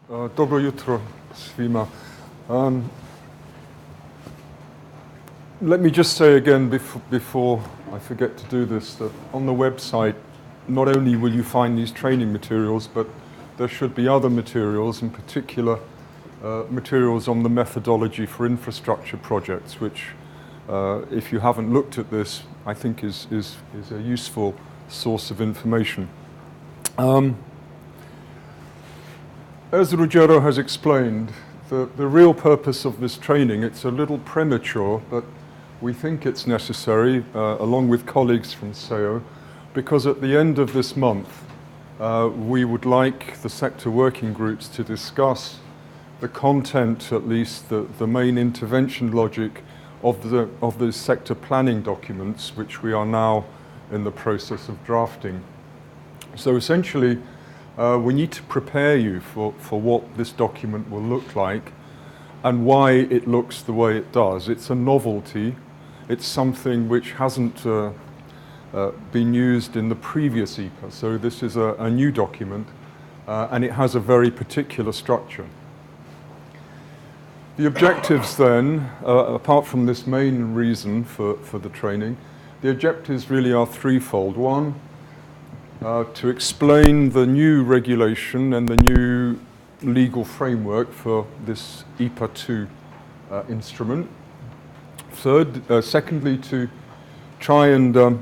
Dobro jutro svima. Let me just say again before I forget to do this that on the website not only will you find these training materials, but there should be other materials, in particular materials on the methodology for infrastructure projects, which if you haven't looked at this, I think is a useful source of information. As Ruggero has explained, the real purpose of this training, it's a little premature, but we think it's necessary, along with colleagues from SEO, because at the end of this month, we would like the sector working groups to discuss the content, at least the main intervention logic of the sector planning documents, which we are now in the process of drafting. So essentially, we need to prepare you for what this document will look like and why it looks the way it does. It's a novelty. It's something which hasn't been used in the previous IPA. So this is a new document, and it has a very particular structure. The objectives then, apart from this main reason for the training, the objectives really are threefold. One, to explain the new regulation and the new legal framework for this IPA 2 instrument. Secondly, to try and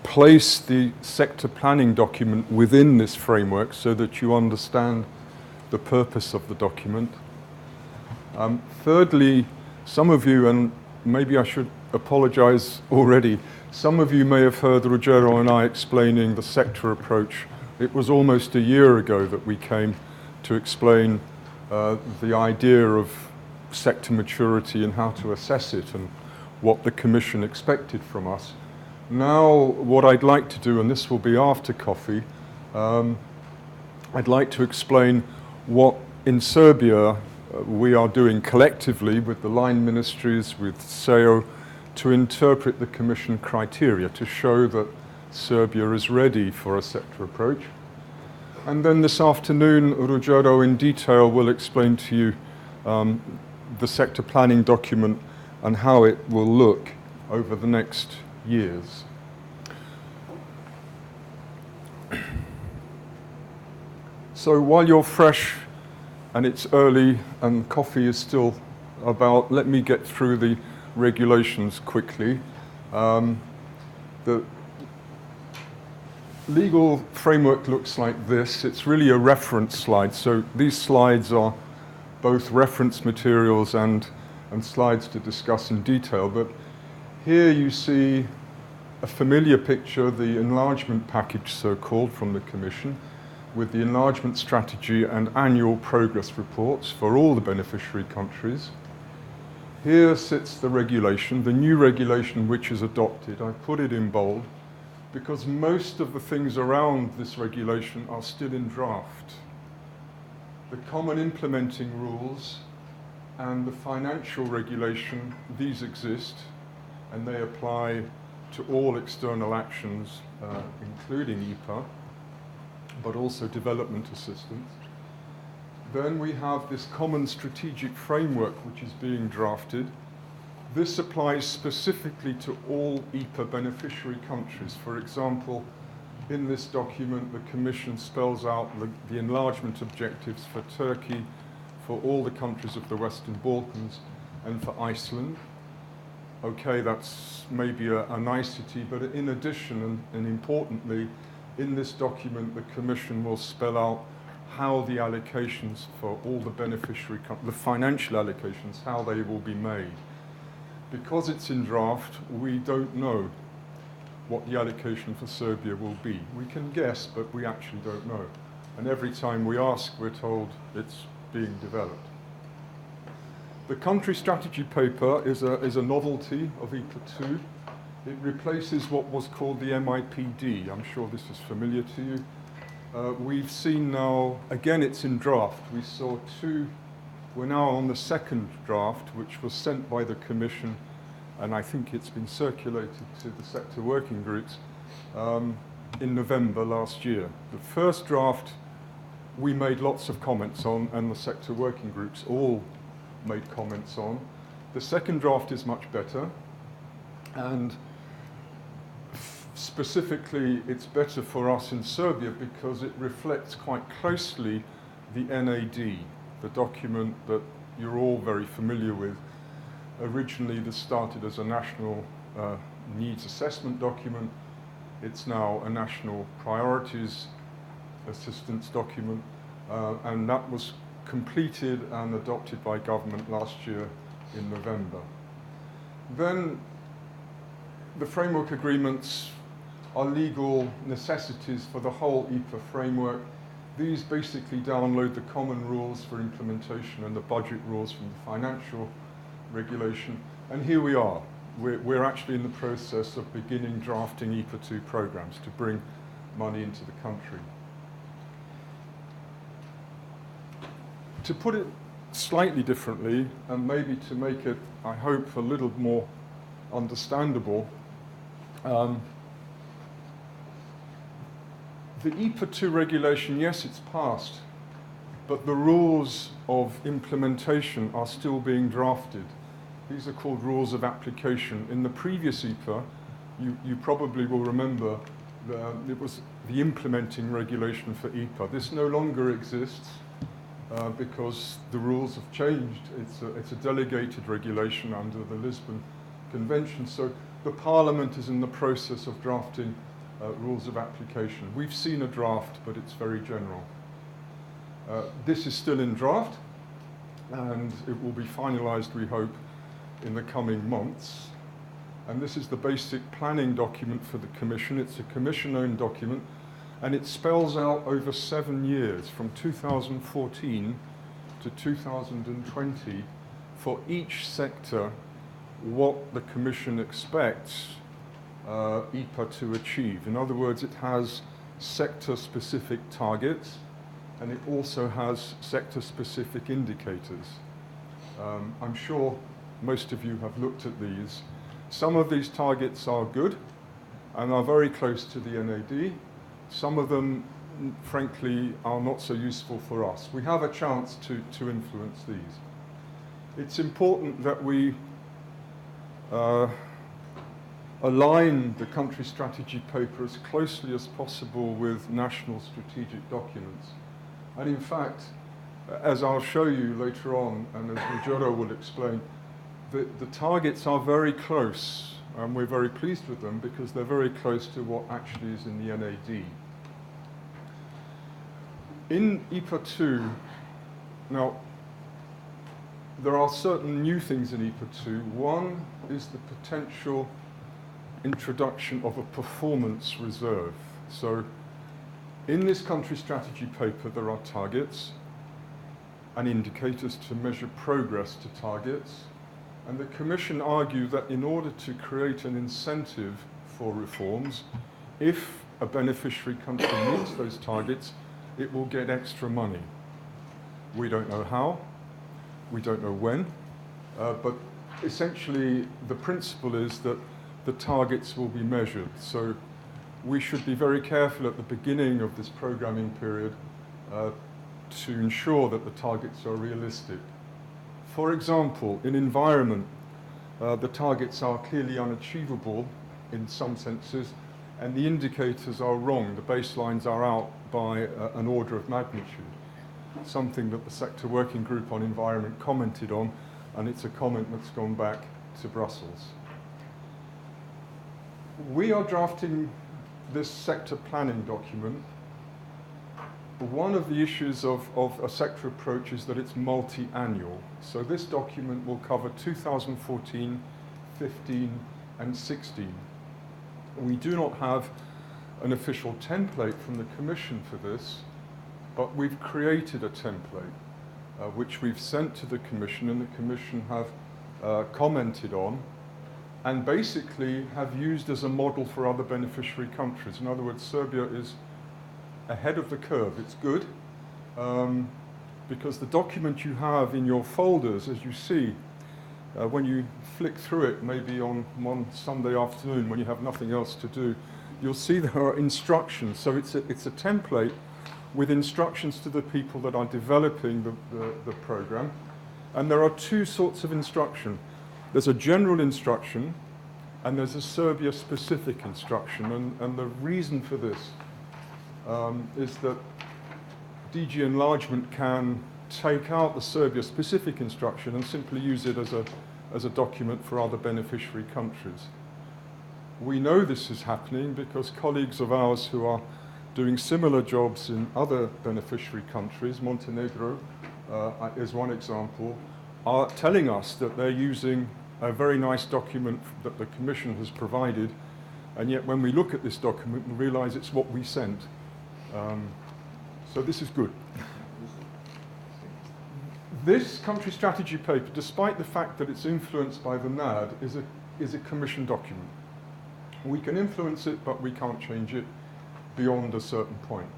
place the sector planning document within this framework so that you understand the purpose of the document. Thirdly, some of you, and maybe I should apologize already, some of you may have heard Ruggero and I explaining the sector approach. It was almost a year ago that we came to explain the idea of sector maturity and how to assess it and what the Commission expected from us. Now, what I'd like to do, and this will be after coffee, I'd like to explain what in Serbia we are doing collectively with the line ministries, with SEO, to interpret the Commission criteria, to show that Serbia is ready for a sector approach. And then this afternoon, Ruggero in detail will explain to you the sector planning document and how it will look over the next years. So while you're fresh and it's early and coffee is still about, let me get through the regulations quickly. The legal framework looks like this. It's really a reference slide. So these slides are both reference materials and slides to discuss in detail. But here you see a familiar picture, the enlargement package, so-called, from the Commission, with the enlargement strategy and annual progress reports for all the beneficiary countries. Here sits the regulation, the new regulation which is adopted. I put it in bold because most of the things around this regulation are still in draft. The common implementing rules and the financial regulation, these exist, and they apply to all external actions, including IPA, but also development assistance. Then we have this common strategic framework which is being drafted. This applies specifically to all IPA beneficiary countries. For example, in this document, the Commission spells out the enlargement objectives for Turkey, for all the countries of the Western Balkans, and for Iceland. Okay, that's maybe a nicety, but in addition, and importantly, in this document, the Commission will spell out how the allocations for all the beneficiary countries, the financial allocations, how they will be made. Because it's in draft, we don't know what the allocation for Serbia will be. We can guess, but we actually don't know. And every time we ask, we're told it's being developed. The country strategy paper is a novelty of IPA 2. It replaces what was called the MIPD. I'm sure this is familiar to you. We've seen now, again, it's in draft. We saw two. We're now on the second draft, which was sent by the Commission, and I think it's been circulated to the sector working groups in November last year. The first draft we made lots of comments on, and the sector working groups all made comments on. The second draft is much better, and specifically it's better for us in Serbia because it reflects quite closely the NAD, the document that you're all very familiar with. Originally this started as a national needs assessment document. It's now a national priorities assistance document, and that was completed and adopted by government last year in November. Then the framework agreements are legal necessities for the whole IPA framework. These basically download the common rules for implementation and the budget rules from the financial regulation. And here we are. We're actually in the process of beginning drafting IPA 2 programs to bring money into the country. To put it slightly differently, and maybe to make it, I hope, a little more understandable, the IPA 2 regulation, yes, it's passed, but the rules of implementation are still being drafted. These are called rules of application. In the previous IPA, you probably will remember it was the implementing regulation for IPA. This no longer exists because the rules have changed. It's a delegated regulation under the Lisbon Convention. So the Parliament is in the process of drafting rules of application. We've seen a draft, but it's very general. This is still in draft, and it will be finalized, we hope, in the coming months. And this is the basic planning document for the Commission. It's a Commission-owned document, and it spells out over 7 years, from 2014 to 2020, for each sector, what the Commission expects IPA to achieve. In other words, it has sector-specific targets, and it also has sector-specific indicators. I'm sure most of you have looked at these. Some of these targets are good and are very close to the NAD. Some of them, frankly, are not so useful for us. We have a chance to influence these. It's important that we align the country strategy paper as closely as possible with national strategic documents. And in fact, as I'll show you later on, and as Ruggiero will explain, the targets are very close, and we're very pleased with them because they're very close to what actually is in the NAD. In IPA 2, now, there are certain new things in IPA 2. One is the potential introduction of a performance reserve. So in this country strategy paper, there are targets and indicators to measure progress to targets. And the Commission argued that in order to create an incentive for reforms, if a beneficiary country meets those targets, it will get extra money. We don't know how, we don't know when, but essentially the principle is that the targets will be measured. So we should be very careful at the beginning of this programming period to ensure that the targets are realistic. For example, in environment, the targets are clearly unachievable in some senses, and the indicators are wrong. The baselines are out by an order of magnitude, something that the Sector Working Group on Environment commented on, and it's a comment that's gone back to Brussels. We are drafting this sector planning document. One of the issues of a sector approach is that it's multi-annual. So this document will cover 2014, 15, and 16. We do not have an official template from the Commission for this, but we've created a template which we've sent to the Commission, and the Commission have commented on, and basically have used as a model for other beneficiary countries. In other words, Serbia is ahead of the curve. It's good because the document you have in your folders, as you see, when you flick through it, maybe on one Sunday afternoon when you have nothing else to do, you'll see there are instructions. So it's a template with instructions to the people that are developing the program. And there are two sorts of instruction. There's a general instruction, and there's a Serbia-specific instruction. And the reason for this is that DG Enlargement can take out the Serbia-specific instruction and simply use it as a document for other beneficiary countries. We know this is happening because colleagues of ours who are doing similar jobs in other beneficiary countries, Montenegro is one example, are telling us that they're using a very nice document that the Commission has provided, and yet when we look at this document, we realize it's what we sent. So this is good. This country strategy paper, despite the fact that it's influenced by the NAD, is a Commission document. We can influence it, but we can't change it beyond a certain point.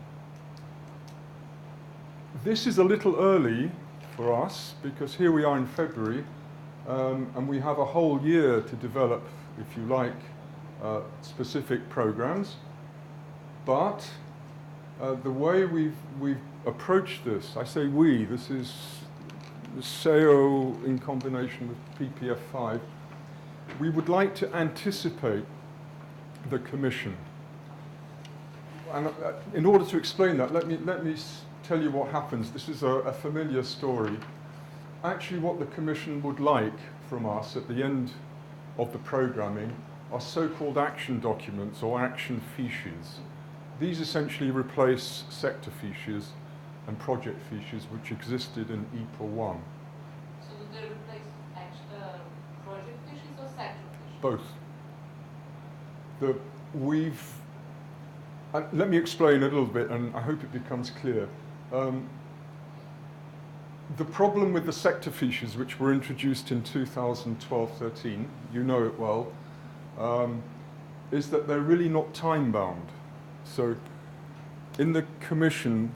This is a little early for us, because here we are in February, and we have a whole year to develop, if you like, specific programs. But the way we've approached this, I say we, this is SEO in combination with PPF5, we would like to anticipate the Commission. And in order to explain that, let me tell you what happens. This is a familiar story. Actually, what the Commission would like from us at the end of the programming are so-called action documents or action fiches. These essentially replace sector fiches and project fiches which existed in IPA 1. So do they replace project fiches or sector fiches? Both. Let me explain a little bit, and I hope it becomes clear. The problem with the sector fiches, which were introduced in 2012-13, you know it well, is that they're really not time-bound. So in the Commission,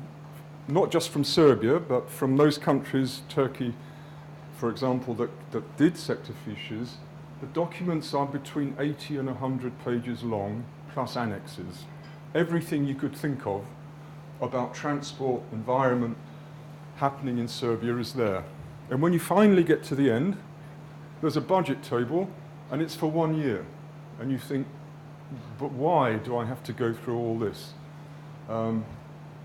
not just from Serbia, but from those countries, Turkey, for example, that did sector fiches, the documents are between 80 and 100 pages long, plus annexes. Everything you could think of about transport, environment, happening in Serbia is there. And when you finally get to the end, there's a budget table, and it's for 1 year. And you think, but why do I have to go through all this?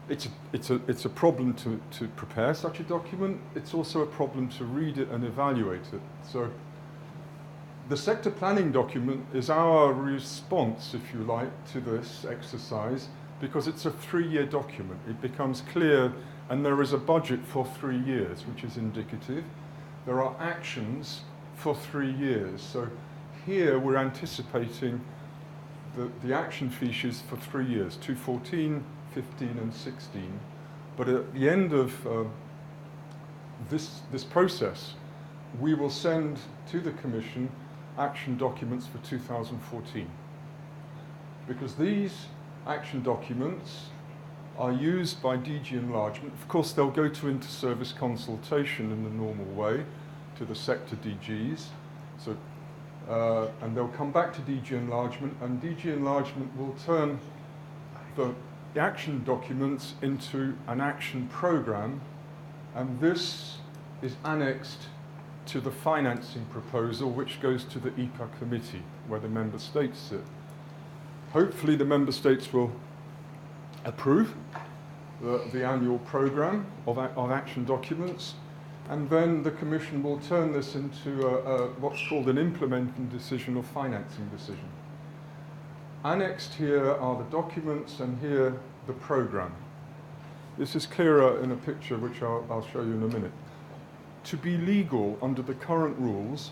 It's a problem to prepare such a document. It's also a problem to read it and evaluate it. So the sector planning document is our response, if you like, to this exercise, because it's a 3-year document. It becomes clear, and there is a budget for 3 years, which is indicative. There are actions for 3 years. So here we're anticipating the action fiches for 3 years, 2014, 15 and 16. But at the end of this process, we will send to the Commission action documents for 2014. Because these action documents are used by DG Enlargement. Of course, they'll go to inter-service consultation in the normal way to the sector DGs. So, and they'll come back to DG Enlargement, and DG Enlargement will turn the action documents into an action program, and this is annexed to the financing proposal, which goes to the IPA committee, where the member states sit. Hopefully the member states will approve the annual program of action documents, and then the Commission will turn this into what's called an implementing decision or financing decision. Annexed here are the documents, and here the program. This is clearer in a picture, which I'll show you in a minute. To be legal under the current rules,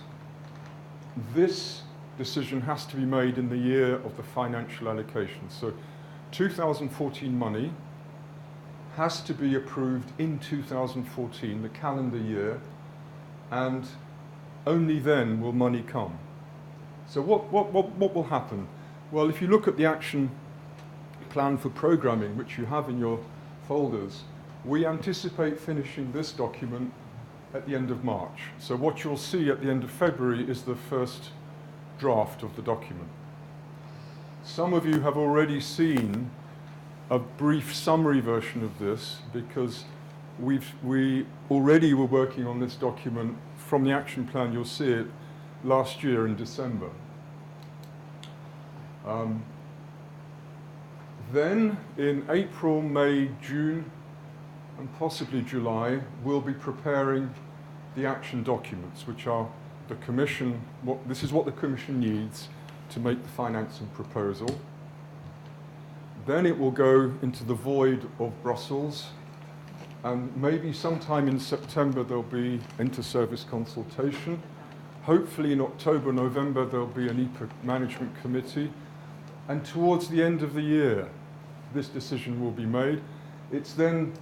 this decision has to be made in the year of the financial allocation. So 2014 money has to be approved in 2014, the calendar year, and only then will money come. So what will happen? Well, if you look at the action plan for programming, which you have in your folders, we anticipate finishing this document at the end of March. So what you'll see at the end of February is the first draft of the document. Some of you have already seen a brief summary version of this because we already were working on this document from the action plan. You'll see it last year in December. Then in April, May, June, and possibly July, we'll be preparing the action documents, which are the Commission. This is what the Commission needs to make the financing proposal. Then it will go into the void of Brussels, and maybe sometime in September there'll be inter-service consultation. Hopefully in October, November there'll be an IPA management committee, and towards the end of the year this decision will be made. It's then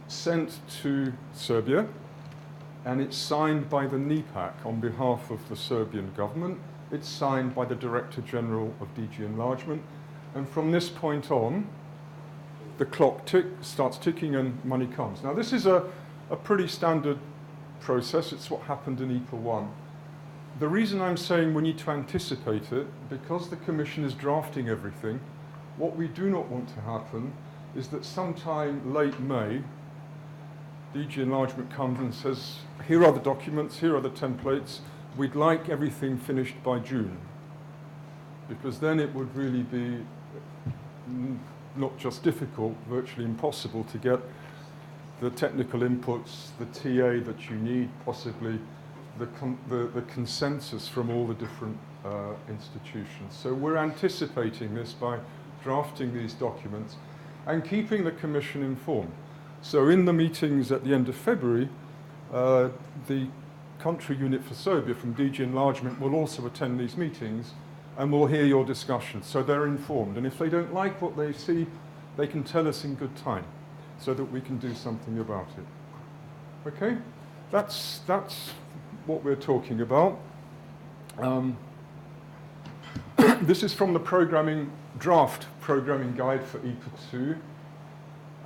sent to Serbia, and it's signed by the NIPAC on behalf of the Serbian government. It's signed by the Director General of DG Enlargement, and from this point on, the clock starts ticking and money comes. Now this is a pretty standard process. It's what happened in IPA 1. The reason I'm saying we need to anticipate it, because the Commission is drafting everything, what we do not want to happen is that sometime late May, DG Enlargement comes and says, here are the documents, here are the templates, we'd like everything finished by June. Because then it would really be not just difficult, virtually impossible to get the technical inputs, the TA that you need, possibly the consensus from all the different institutions. So we're anticipating this by drafting these documents and keeping the Commission informed. So in the meetings at the end of February, the country unit for Serbia from DG Enlargement will also attend these meetings and will hear your discussions, so they're informed. And if they don't like what they see, they can tell us in good time so that we can do something about it. Okay? That's what we're talking about. This is from the draft programming guide for IPA 2.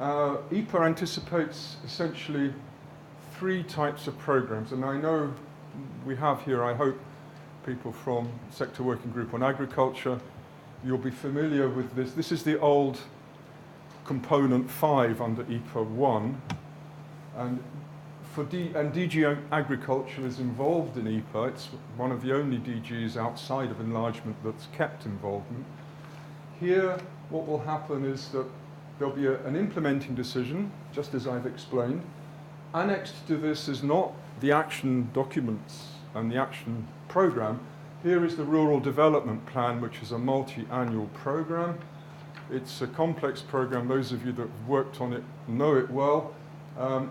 IPA anticipates essentially 3 types of programs, and I know we have here, I hope, people from Sector Working Group on Agriculture. You'll be familiar with this. This is the old component 5 under IPA 1, and DG Agriculture is involved in IPA. It's one of the only DGs outside of enlargement that's kept involvement. Here, what will happen is that there'll be an implementing decision, just as I've explained. Annexed to this is not the action documents and the action program. Here is the Rural Development Plan, which is a multi-annual program. It's a complex program. Those of you that have worked on it know it well.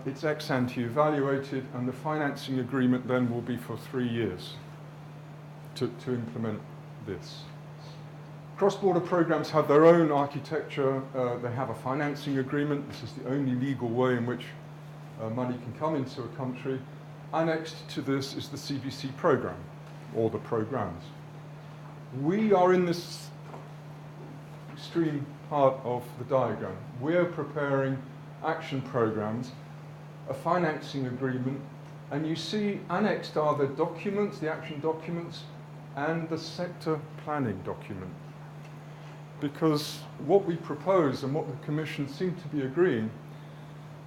It's ex-ante evaluated, and the financing agreement then will be for 3 years to implement this. Cross-border programs have their own architecture. They have a financing agreement. This is the only legal way in which money can come into a country. Annexed to this is the CBC program, or the programs. We are in this extreme part of the diagram. We're preparing action programs, a financing agreement, and you see annexed are the documents, the action documents, and the sector planning document. Because what we propose and what the Commission seemed to be agreeing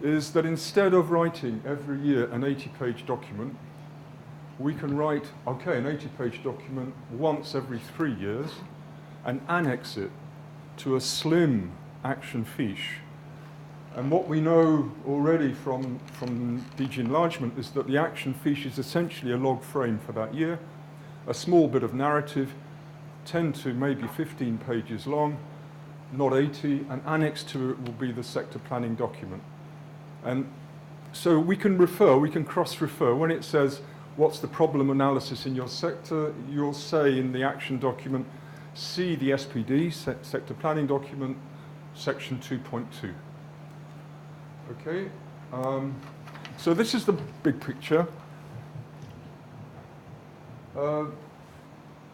is that instead of writing every year an 80-page document, we can write, okay, an 80-page document once every 3 years and annex it to a slim action fiche. And what we know already from DG Enlargement is that the action fiche is essentially a log frame for that year, a small bit of narrative, 10 to maybe 15 pages long, not 80, and annexed to it will be the sector planning document. And so we can cross-refer. When it says, what's the problem analysis in your sector, you'll say in the action document, see the SPD, sector planning document, section 2.2. Okay, so this is the big picture.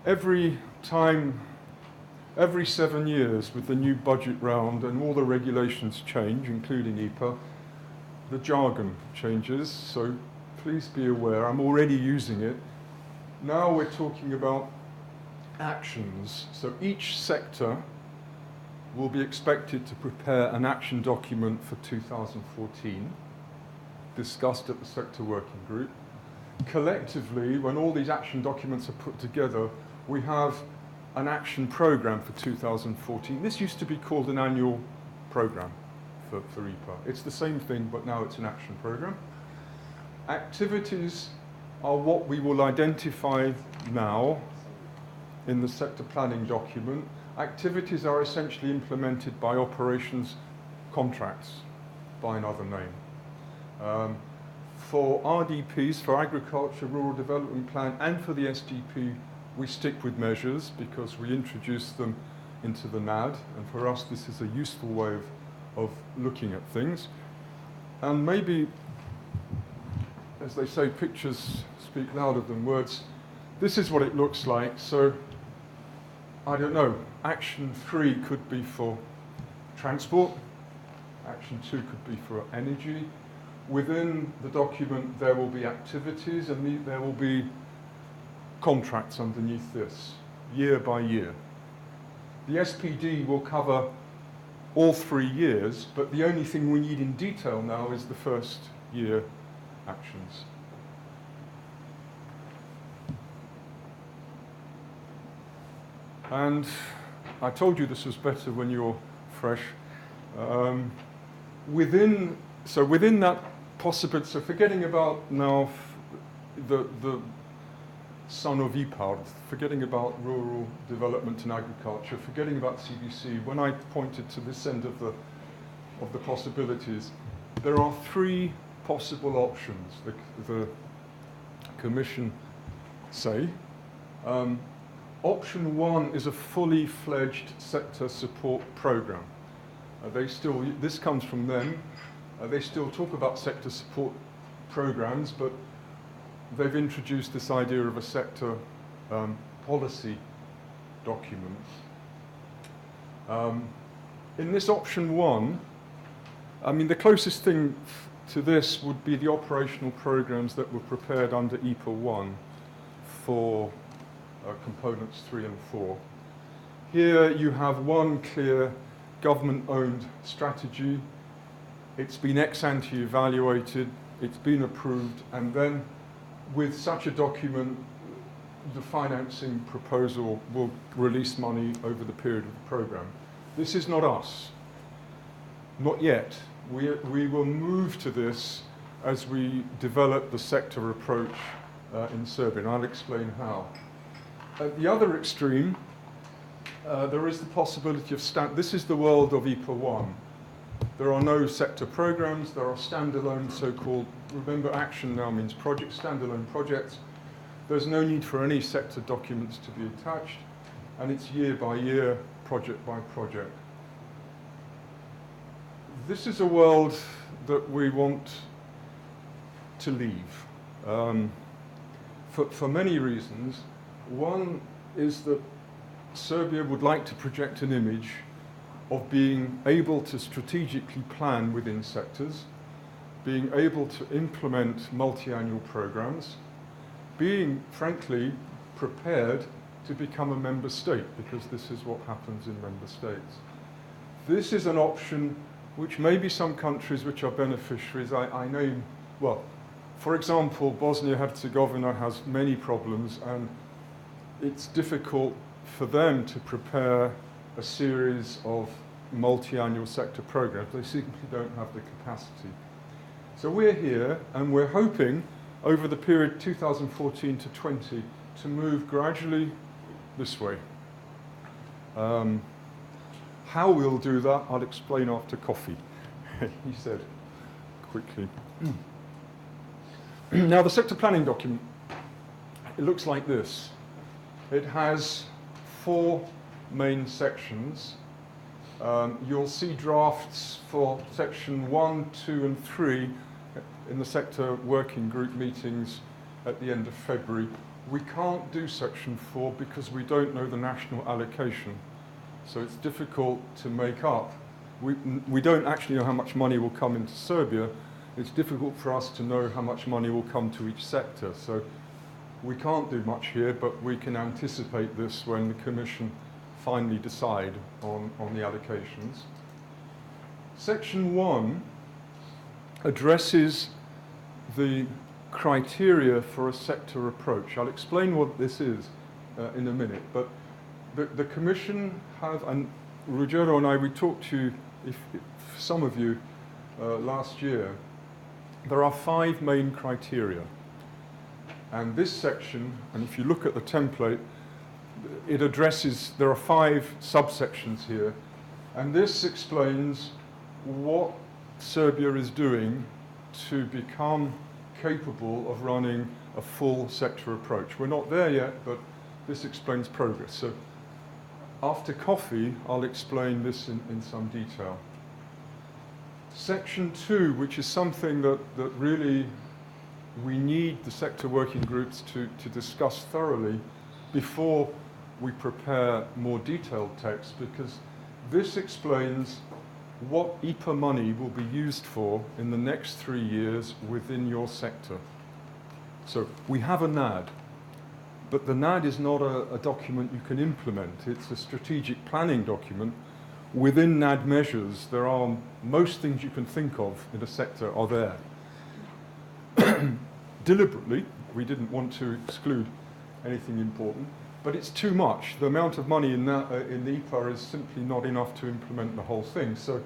Every 7 years with the new budget round and all the regulations change, including IPA, the jargon changes, so please be aware, I'm already using it. Now we're talking about actions. So each sector will be expected to prepare an action document for 2014, discussed at the sector working group. Collectively, when all these action documents are put together, we have an action program for 2014. This used to be called an annual program for IPA. It's the same thing, but now it's an action program. Activities are what we will identify now in the sector planning document. Activities are essentially implemented by operations contracts, by another name. For RDPs, for Agriculture, Rural Development Plan, and for the SDP, we stick with measures because we introduce them into the NAD, and for us this is a useful way of looking at things. And maybe, as they say, pictures speak louder than words. This is what it looks like. So, I don't know, action 3 could be for transport, action 2 could be for energy. Within the document there will be activities and there will be contracts underneath this, year by year. The SPD will cover all 3 years, but the only thing we need in detail now is the first year actions. And I told you this was better when you're fresh. Within that possibility, so forgetting about now the son of IPA, forgetting about rural development and agriculture, forgetting about CBC, when I pointed to this end of the possibilities, there are 3 possible options the Commission say. Option 1 is a fully fledged sector support program. This comes from them. They still talk about sector support programs, but they've introduced this idea of a sector policy document. In this option 1, I mean, the closest thing to this would be the operational programs that were prepared under IPA 1 for components 3 and 4. Here you have one clear government-owned strategy. It's been ex-ante evaluated, it's been approved, and then with such a document, the financing proposal will release money over the period of the program. This is not us. Not yet. We will move to this as we develop the sector approach in Serbia, and I'll explain how. At the other extreme, there is the possibility of this is the world of IPA 1. There are no sector programs, there are standalone so-called, remember action now means project, standalone projects. There's no need for any sector documents to be attached, and it's year by year, project by project. This is a world that we want to leave for many reasons. One is that Serbia would like to project an image of being able to strategically plan within sectors, being able to implement multi-annual programs, being, frankly, prepared to become a member state, because this is what happens in member states. This is an option which maybe some countries which are beneficiaries, I name, well, for example, Bosnia-Herzegovina has many problems, and it's difficult for them to prepare a series of multi-annual sector programs. They simply don't have the capacity. So we're here, and we're hoping over the period 2014 to 20 to move gradually this way. How we'll do that, I'll explain after coffee, he said quickly. Now, the sector planning document, it looks like this. It has 4 main sections. You'll see drafts for section 1, 2, and 3 in the sector working group meetings at the end of February. We can't do section 4 because we don't know the national allocation. So it's difficult to make up. We don't actually know how much money will come into Serbia. It's difficult for us to know how much money will come to each sector. So we can't do much here, but we can anticipate this when the Commission finally decide on the allocations. Section 1 addresses the criteria for a sector approach. I'll explain what this is in a minute, but the Commission have, and Ruggero and I, we talked to if some of you last year. There are 5 main criteria. And this section, and if you look at the template, it addresses, there are 5 subsections here, and this explains what Serbia is doing to become capable of running a full sector approach. We're not there yet, but this explains progress. So after coffee, I'll explain this in some detail. Section 2, which is something that really we need the sector working groups to discuss thoroughly before we prepare more detailed text, because this explains what IPA money will be used for in the next 3 years within your sector. So we have a NAD, but the NAD is not a document you can implement. It's a strategic planning document. Within NAD measures, there are most things you can think of in a sector are there. Deliberately, we didn't want to exclude anything important, but it's too much. The amount of money in the IPA is simply not enough to implement the whole thing. So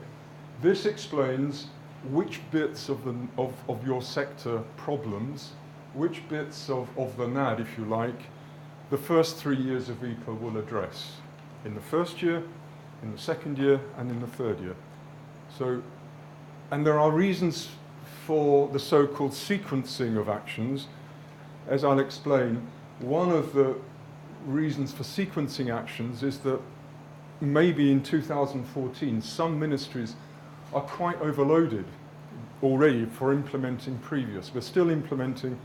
this explains which bits of your sector problems, which bits of the NAD, if you like, the first 3 years of IPA will address. In the first year, in the second year, and in the third year. So, and there are reasons for the so-called sequencing of actions. As I'll explain, one of the reasons for sequencing actions is that maybe in 2014, some ministries are quite overloaded already for implementing previous. We're still implementing,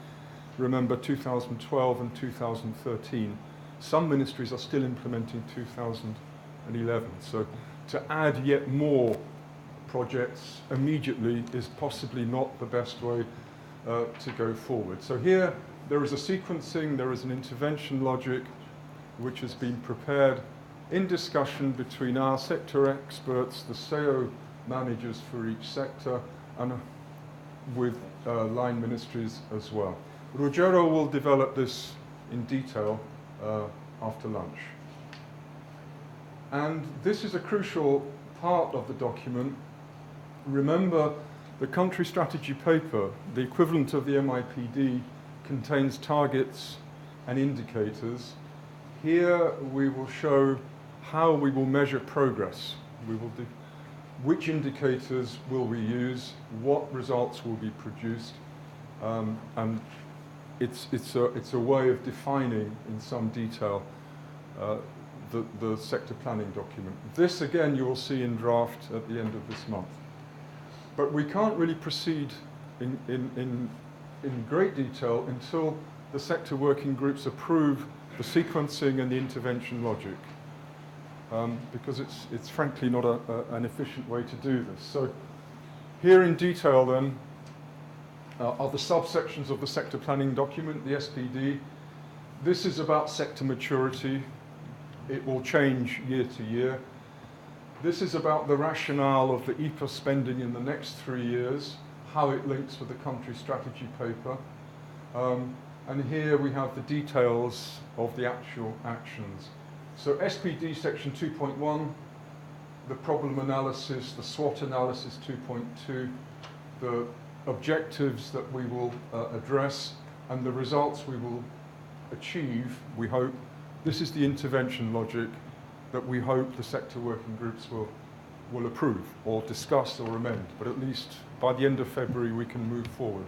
remember, 2012 and 2013. Some ministries are still implementing 2011. So to add yet more projects immediately is possibly not the best way to go forward. So here there is a sequencing, there is an intervention logic which has been prepared in discussion between our sector experts, the SEO managers for each sector, and with line ministries as well. Ruggero will develop this in detail after lunch. And this is a crucial part of the document. Remember, the country strategy paper, the equivalent of the MIPD, contains targets and indicators. Here we will show how we will measure progress. We will do which indicators will we use, what results will be produced, and it's a way of defining in some detail the sector planning document. This again you will see in draft at the end of this month. But we can't really proceed in great detail until the sector working groups approve the sequencing and the intervention logic, because it's frankly not an efficient way to do this. So here in detail then are the subsections of the sector planning document, the SPD. This is about sector maturity. It will change year to year. This is about the rationale of the IPA spending in the next 3 years, how it links with the country strategy paper. And here we have the details of the actual actions. So SPD section 2.1, the problem analysis, the SWOT analysis 2.2, the objectives that we will address, and the results we will achieve, we hope. This is the intervention logic that we hope the sector working groups will approve or discuss or amend. But at least by the end of February, we can move forward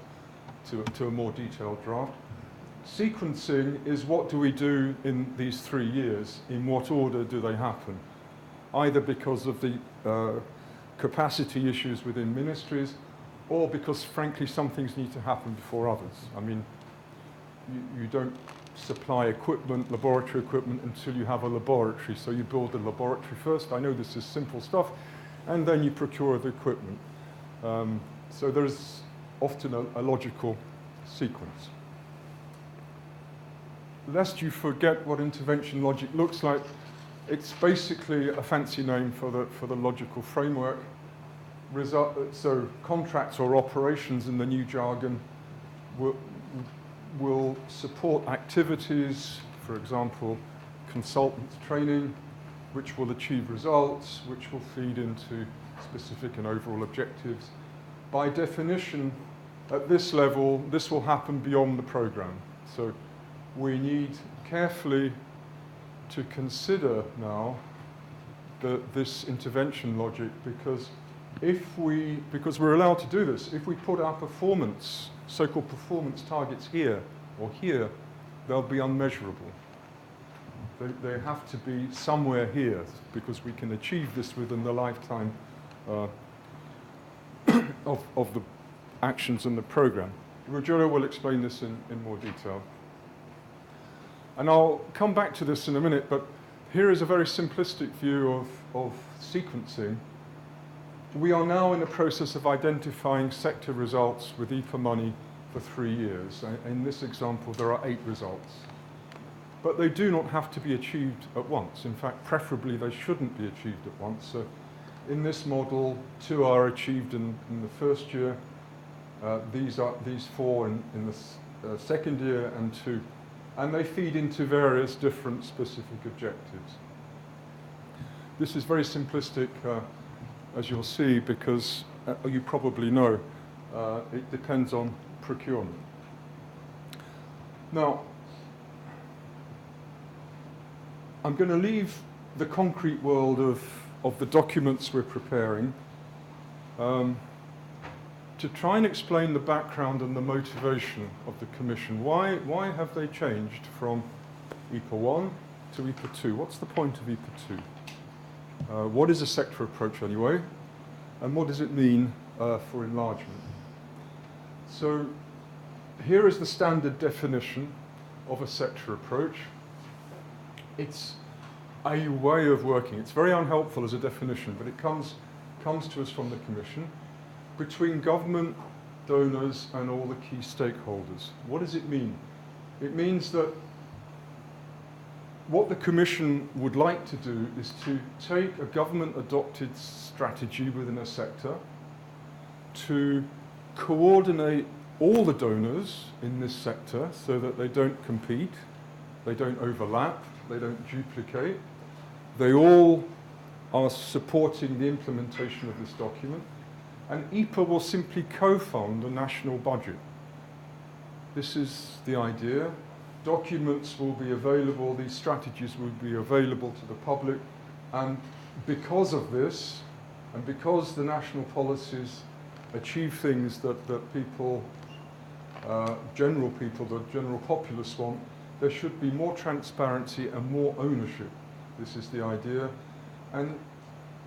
to a more detailed draft. Sequencing is what do we do in these 3 years? In what order do they happen? Either because of the capacity issues within ministries, or because, frankly, some things need to happen before others. I mean, you don't supply equipment, laboratory equipment, until you have a laboratory. So you build a laboratory first. I know this is simple stuff. And then you procure the equipment. So there's often a logical sequence. Lest you forget what intervention logic looks like, It's basically a fancy name for the logical framework. So contracts or operations in the new jargon will support activities, for example, consultants training, which will achieve results, which will feed into specific and overall objectives. By definition, at this level, this will happen beyond the program. So we need carefully to consider now this intervention logic, because because we're allowed to do this, if we put our performance, so-called performance targets here or here, they'll be unmeasurable. They have to be somewhere here, because we can achieve this within the lifetime of the actions in the program. Rogero will explain this in more detail. And I'll come back to this in a minute, but here is a very simplistic view of sequencing. We are now in the process of identifying sector results with IPA money for 3 years. In this example, there are 8 results. But they do not have to be achieved at once. In fact, preferably they shouldn't be achieved at once. So in this model, 2 are achieved in the first year, these 4 in the second year, and 2. And they feed into various different specific objectives. This is very simplistic, as you'll see, because you probably know it depends on procurement. Now, I'm going to leave the concrete world of the documents we're preparing to try and explain the background and the motivation of the Commission. Why have they changed from IPA 1 to IPA 2? What's the point of IPA 2? What is a sector approach anyway? And what does it mean for enlargement? So here is the standard definition of a sector approach. It's a way of working. It's very unhelpful as a definition, but it comes to us from the Commission, between government, donors, and all the key stakeholders. What does it mean? It means that what the Commission would like to do is to take a government-adopted strategy within a sector to coordinate all the donors in this sector so that they don't compete, they don't overlap, they don't duplicate. They all are supporting the implementation of this document. And IPA will simply co-fund a national budget. This is the idea. Documents will be available, these strategies will be available to the public, and because of this, and because the national policies achieve things that people, general people, the general populace want, there should be more transparency and more ownership. This is the idea. And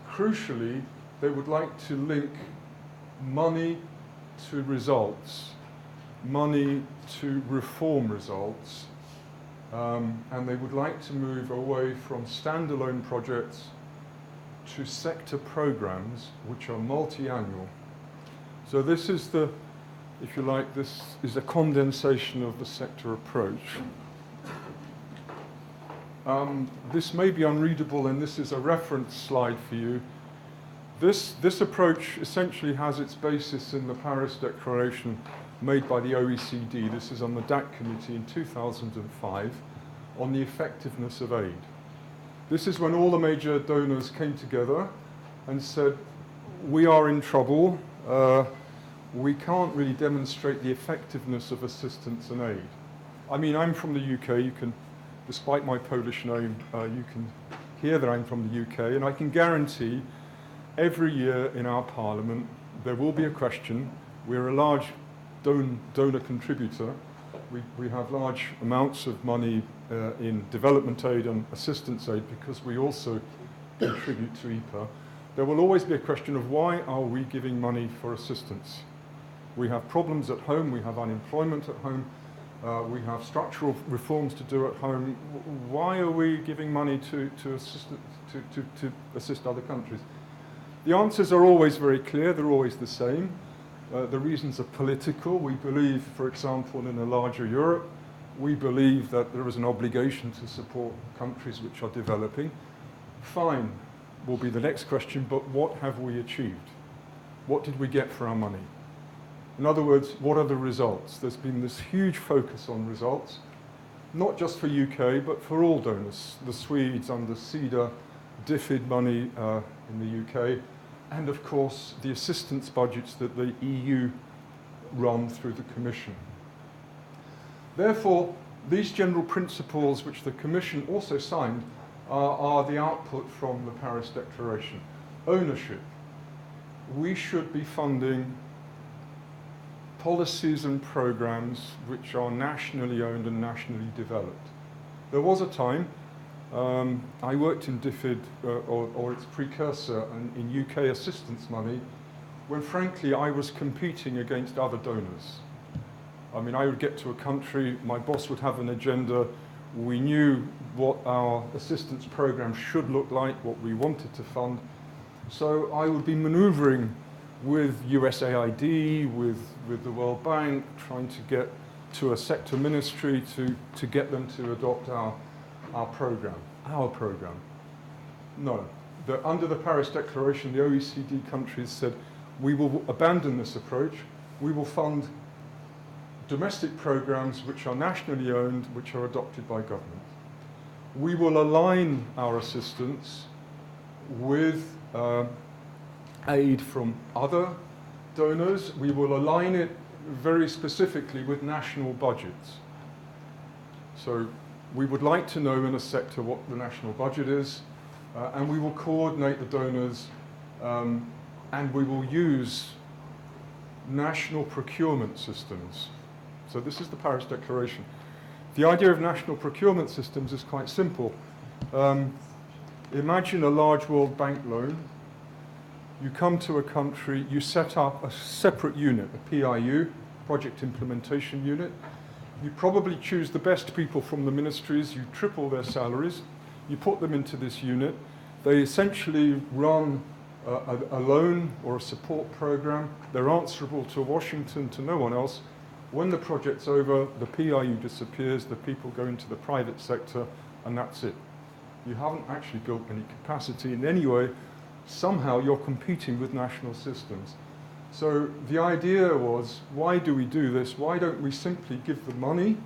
crucially, they would like to link money to results, money to reform results, and they would like to move away from standalone projects to sector programs which are multi-annual. So this is the, if you like, this is a condensation of the sector approach. This may be unreadable, and this is a reference slide for you. This approach essentially has its basis in the Paris Declaration made by the OECD. This is on the DAC committee in 2005 on the effectiveness of aid. This is when all the major donors came together and said, we are in trouble. We can't really demonstrate the effectiveness of assistance and aid. I mean, I'm from the UK. You can, despite my Polish name, you can hear that I'm from the UK, and I can guarantee every year in our parliament there will be a question. We're a large donor contributor. We have large amounts of money in development aid and assistance aid because we also contribute to IPA. There will always be a question of why are we giving money for assistance? We have problems at home, we have unemployment at home, we have structural reforms to do at home. Why are we giving money to assist other countries? The answers are always very clear, they're always the same. The reasons are political. We believe, for example, in a larger Europe, we believe that there is an obligation to support countries which are developing. Fine, will be the next question, but what have we achieved? What did we get for our money? In other words, what are the results? There's been this huge focus on results, not just for UK, but for all donors. The Swedes under CEDA, DFID money in the UK, and of course the assistance budgets that the EU run through the Commission. Therefore, these general principles, which the Commission also signed, are the output from the Paris Declaration. Ownership. We should be funding policies and programs which are nationally owned and nationally developed. There was a time, I worked in DFID, or its precursor, in UK assistance money, when frankly I was competing against other donors. I mean, I would get to a country, my boss would have an agenda, we knew what our assistance program should look like, what we wanted to fund. So I would be maneuvering with USAID, with the World Bank, trying to get to a sector ministry to get them to adopt our program. Our program. No. Under the Paris Declaration, the OECD countries said, we will abandon this approach. We will fund domestic programs which are nationally owned, which are adopted by government. We will align our assistance with aid from other donors. We will align it very specifically with national budgets. So we would like to know in a sector what the national budget is, and we will coordinate the donors, and we will use national procurement systems. So this is the Paris Declaration. The idea of national procurement systems is quite simple. Imagine a large World Bank loan. You come to a country, you set up a separate unit, a PIU, Project Implementation Unit. You probably choose the best people from the ministries, you triple their salaries, you put them into this unit. They essentially run a loan or a support program. They're answerable to Washington, to no one else. When the project's over, the PIU disappears, the people go into the private sector, and that's it. You haven't actually built any capacity in any way. Somehow you're competing with national systems. So the idea was, why do we do this? Why don't we simply give the money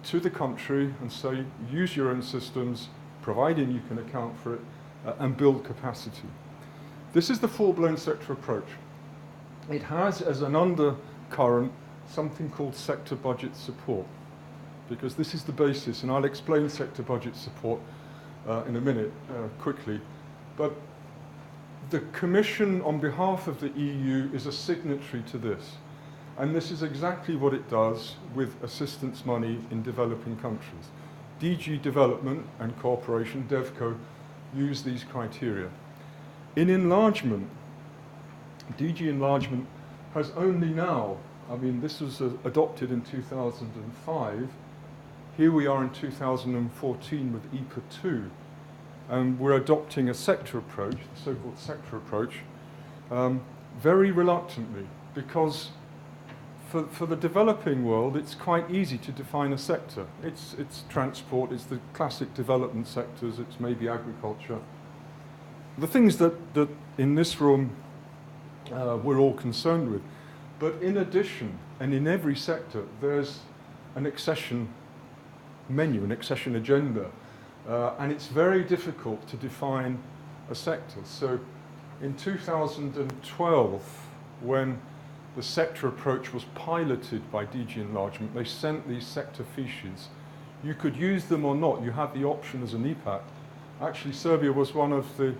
to the country and say, use your own systems, providing you can account for it, and build capacity. This is the full-blown sector approach. It has as an undercurrent something called sector budget support, because this is the basis, and I'll explain sector budget support in a minute, quickly. But the Commission, on behalf of the EU, is a signatory to this. And this is exactly what it does with assistance money in developing countries. DG Development and Cooperation, DevCo, use these criteria. In enlargement, DG Enlargement has only now, I mean, this was adopted in 2005. Here we are in 2014 with IPA 2. And we're adopting a sector approach, the so-called sector approach, very reluctantly, because for the developing world, it's quite easy to define a sector. It's transport, it's the classic development sectors, it's maybe agriculture. The things that in this room we're all concerned with. But in addition, and in every sector, there's an accession menu, an accession agenda. And it's very difficult to define a sector. So in 2012, when the sector approach was piloted by DG Enlargement, they sent these sector fiches. You could use them or not. You had the option as an EPAC. Actually, Serbia was one of the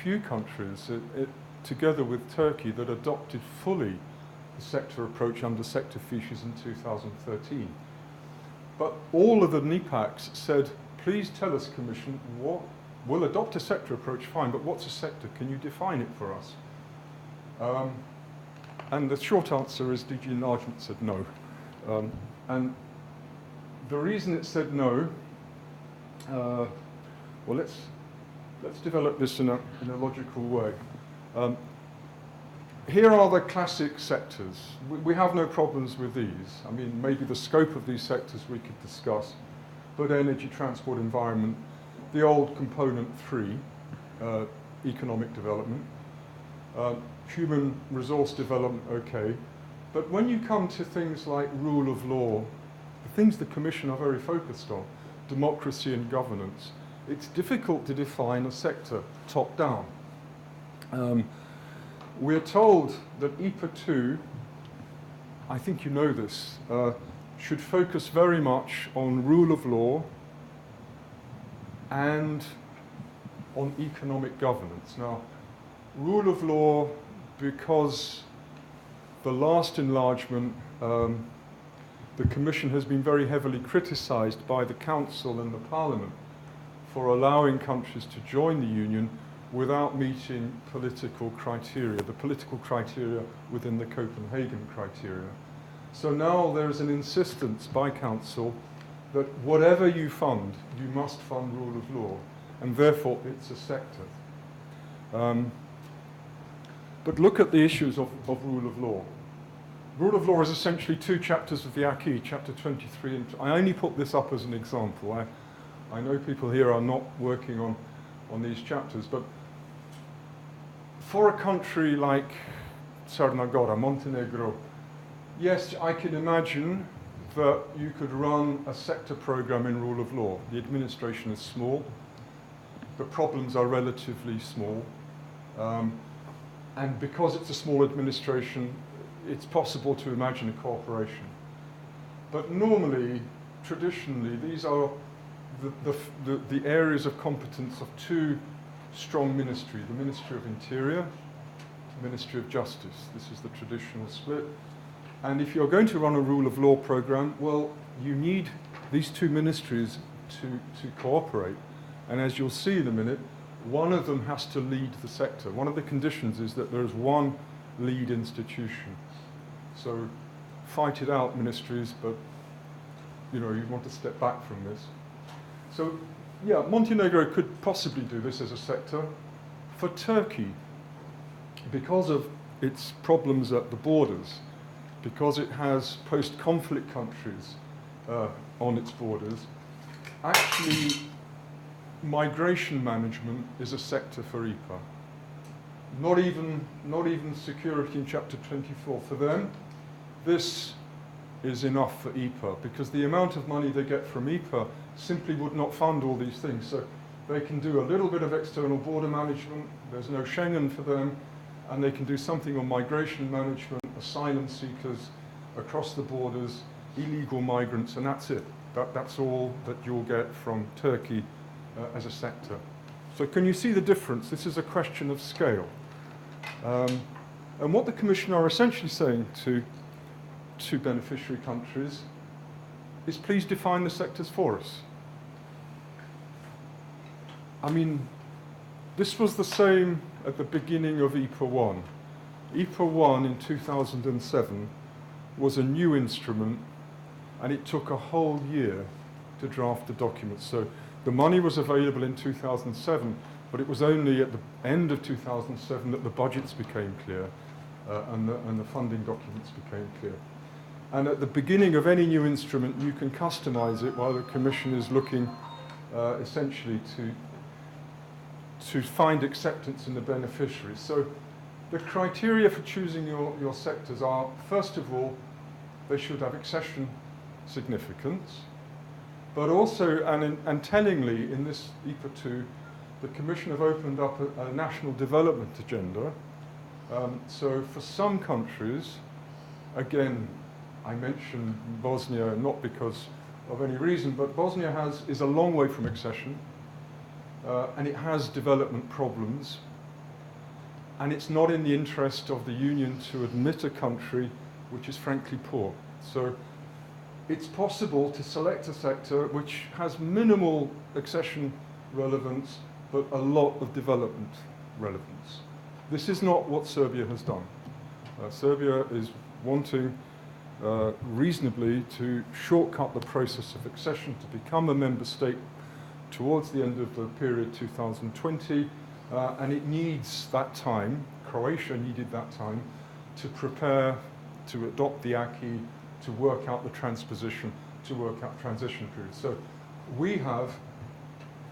few countries, together with Turkey, that adopted fully the sector approach under sector fiches in 2013. But all of the NEPACs said, please tell us, Commission, we'll adopt a sector approach, fine, but what's a sector? Can you define it for us? And the short answer is DG Enlargement said no. And the reason it said no, well, let's develop this in a logical way. Here are the classic sectors. We have no problems with these. I mean, maybe the scope of these sectors we could discuss, but energy, transport, environment, the old component 3, economic development. Human resource development, okay. But when you come to things like rule of law, the things the Commission are very focused on, democracy and governance, it's difficult to define a sector top-down. We're told that IPA 2, I think you know this, should focus very much on rule of law and on economic governance. Now, rule of law, because the last enlargement, the Commission has been very heavily criticised by the Council and the Parliament for allowing countries to join the Union without meeting political criteria, the political criteria within the Copenhagen criteria. So now there is an insistence by Council that whatever you fund, you must fund rule of law, and therefore it's a sector. But look at the issues of rule of law. Rule of law is essentially 2 chapters of the Acquis, chapter 23, and I only put this up as an example. I know people here are not working on these chapters, but for a country like Crna Gora, Montenegro, yes, I can imagine that you could run a sector program in rule of law. The administration is small, the problems are relatively small, and because it's a small administration, it's possible to imagine a cooperation. But normally, traditionally, these are the areas of competence of 2 strong ministries, the Ministry of Interior, the Ministry of Justice. This is the traditional split. And if you're going to run a rule of law program, well, you need these 2 ministries to cooperate. And as you'll see in a minute, one of them has to lead the sector. One of the conditions is that there is one lead institution. So fight it out, ministries, but you want to step back from this. So yeah, Montenegro could possibly do this as a sector. For Turkey, because of its problems at the borders, because it has post-conflict countries on its borders, actually migration management is a sector for IPA. Not even security in chapter 24. For them, this is enough for IPA, because the amount of money they get from IPA simply would not fund all these things. So they can do a little bit of external border management, there's no Schengen for them, and they can do something on migration management, asylum seekers across the borders, illegal migrants, and that's it. That's all that you'll get from Turkey as a sector. So can you see the difference? This is a question of scale. And what the Commission are essentially saying to beneficiary countries is, please define the sectors for us. I mean, this was the same at the beginning of IPA 1. IPA 1 in 2007 was a new instrument, and it took a whole year to draft the document. So the money was available in 2007, but it was only at the end of 2007 that the budgets became clear and the funding documents became clear. And at the beginning of any new instrument, you can customize it while the Commission is looking essentially to find acceptance in the beneficiaries. So the criteria for choosing your sectors are, first of all, they should have accession significance, but also, and tellingly, in this IPA 2, the Commission have opened up a national development agenda. So for some countries, again, I mentioned Bosnia not because of any reason, but Bosnia is a long way from accession, and it has development problems, and it's not in the interest of the Union to admit a country which is frankly poor. So it's possible to select a sector which has minimal accession relevance, but a lot of development relevance. This is not what Serbia has done. Serbia is wanting reasonably to shortcut the process of accession to become a member state towards the end of the period 2020, and it needs that time, Croatia needed that time, to prepare to adopt the acquis, to work out the transposition, to work out transition periods. So we have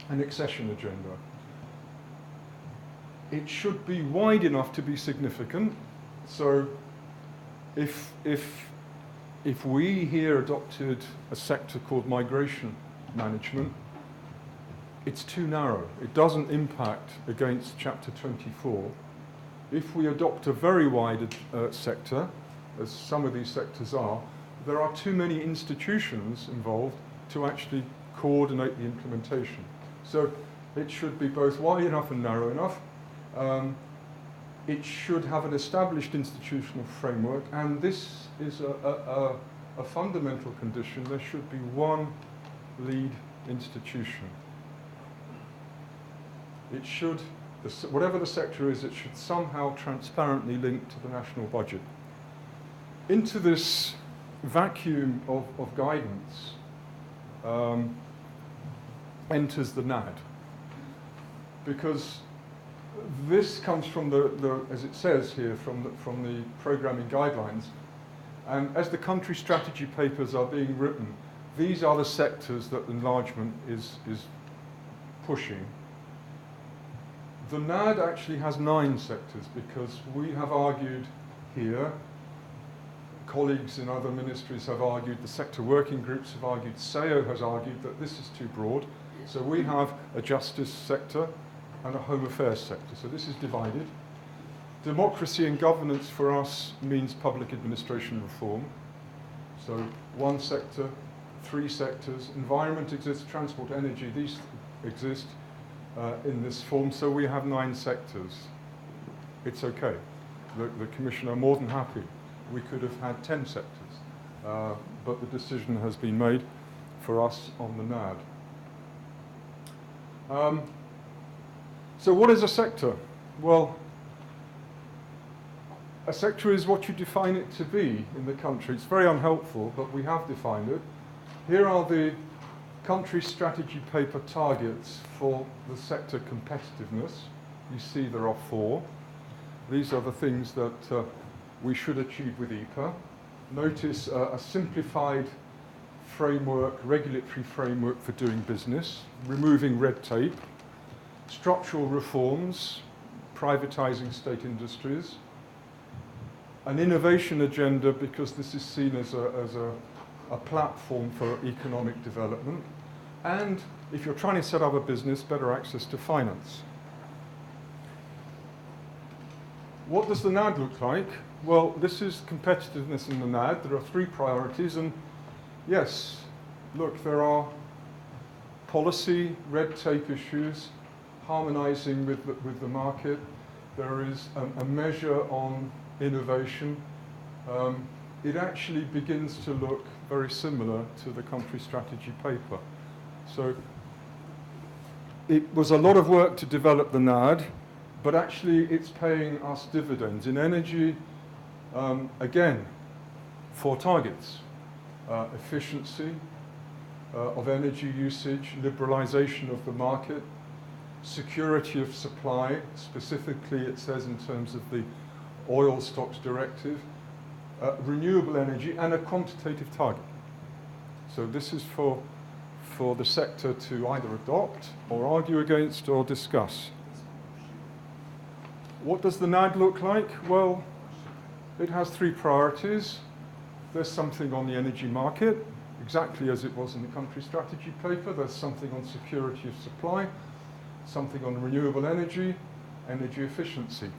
an accession agenda. It should be wide enough to be significant. So if we here adopted a sector called migration management, it's too narrow. It doesn't impact against Chapter 24. If we adopt a very wide sector, as some of these sectors are, there are too many institutions involved to actually coordinate the implementation. So it should be both wide enough and narrow enough. It should have an established institutional framework, and this is a fundamental condition. There should be one lead institution. It should, whatever the sector is, it should somehow transparently link to the national budget. Into this vacuum of guidance enters the NAD, because this comes from as it says here, from the programming guidelines, and as the country strategy papers are being written, these are the sectors that enlargement is pushing. The NAD actually has 9 sectors, because we have argued here, colleagues in other ministries have argued, the sector working groups have argued, SEO has argued that this is too broad. So we have a justice sector and a home affairs sector. So this is divided. Democracy and governance for us means public administration reform. So 1 sector, 3 sectors. Environment exists, transport, energy, these exist in this form. So we have 9 sectors. It's okay. The Commission are more than happy. We could have had 10 sectors. But the decision has been made for us on the NAD. So what is a sector? Well, a sector is what you define it to be in the country. It's very unhelpful, but we have defined it. Here are the country strategy paper targets for the sector competitiveness. You see there are 4. These are the things that we should achieve with IPA. Notice a simplified framework, regulatory framework for doing business, removing red tape, structural reforms, privatizing state industries, an innovation agenda, because this is seen as a platform for economic development, and if you're trying to set up a business, better access to finance. What does the NAD look like? Well, this is competitiveness in the NAD. There are 3 priorities, and yes, look, there are policy, red tape issues, harmonizing with the market. There is a measure on innovation. It actually begins to look very similar to the country strategy paper. So it was a lot of work to develop the NAD, but actually it's paying us dividends. In energy, again, 4 targets. Efficiency of energy usage, liberalization of the market, security of supply, specifically it says in terms of the oil stocks directive, renewable energy, and a quantitative target. So this is for the sector to either adopt or argue against or discuss. What does the NAD look like? Well, it has 3 priorities. There's something on the energy market, exactly as it was in the country strategy paper. There's something on security of supply, something on renewable energy, energy efficiency.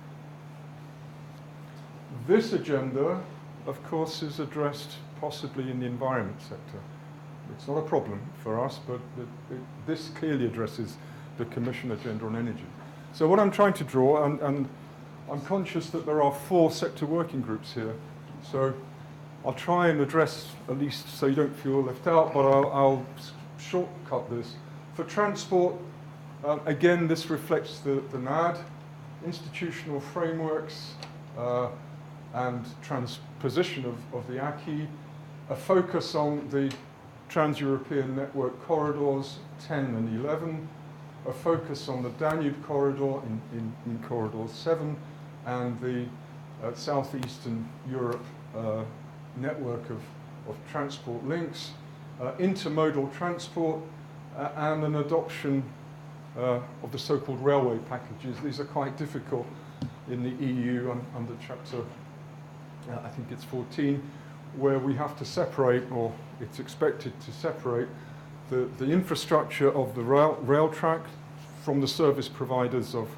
This agenda, of course, is addressed possibly in the environment sector. It's not a problem for us, but this clearly addresses the Commission agenda on energy. So what I'm trying to draw, and I'm conscious that there are 4 sector working groups here, so I'll try and address, at least so you don't feel left out, but I'll shortcut this. For transport, again, this reflects the NAD, institutional frameworks, and transposition of the acquis, a focus on the Trans-European Network corridors 10 and 11, a focus on the Danube corridor in corridor 7, and the southeastern Europe network of transport links, intermodal transport, and an adoption of the so-called railway packages. These are quite difficult in the EU under chapter, I think it's 14, where we have to separate, or it's expected to separate, the infrastructure of the rail track from the service providers of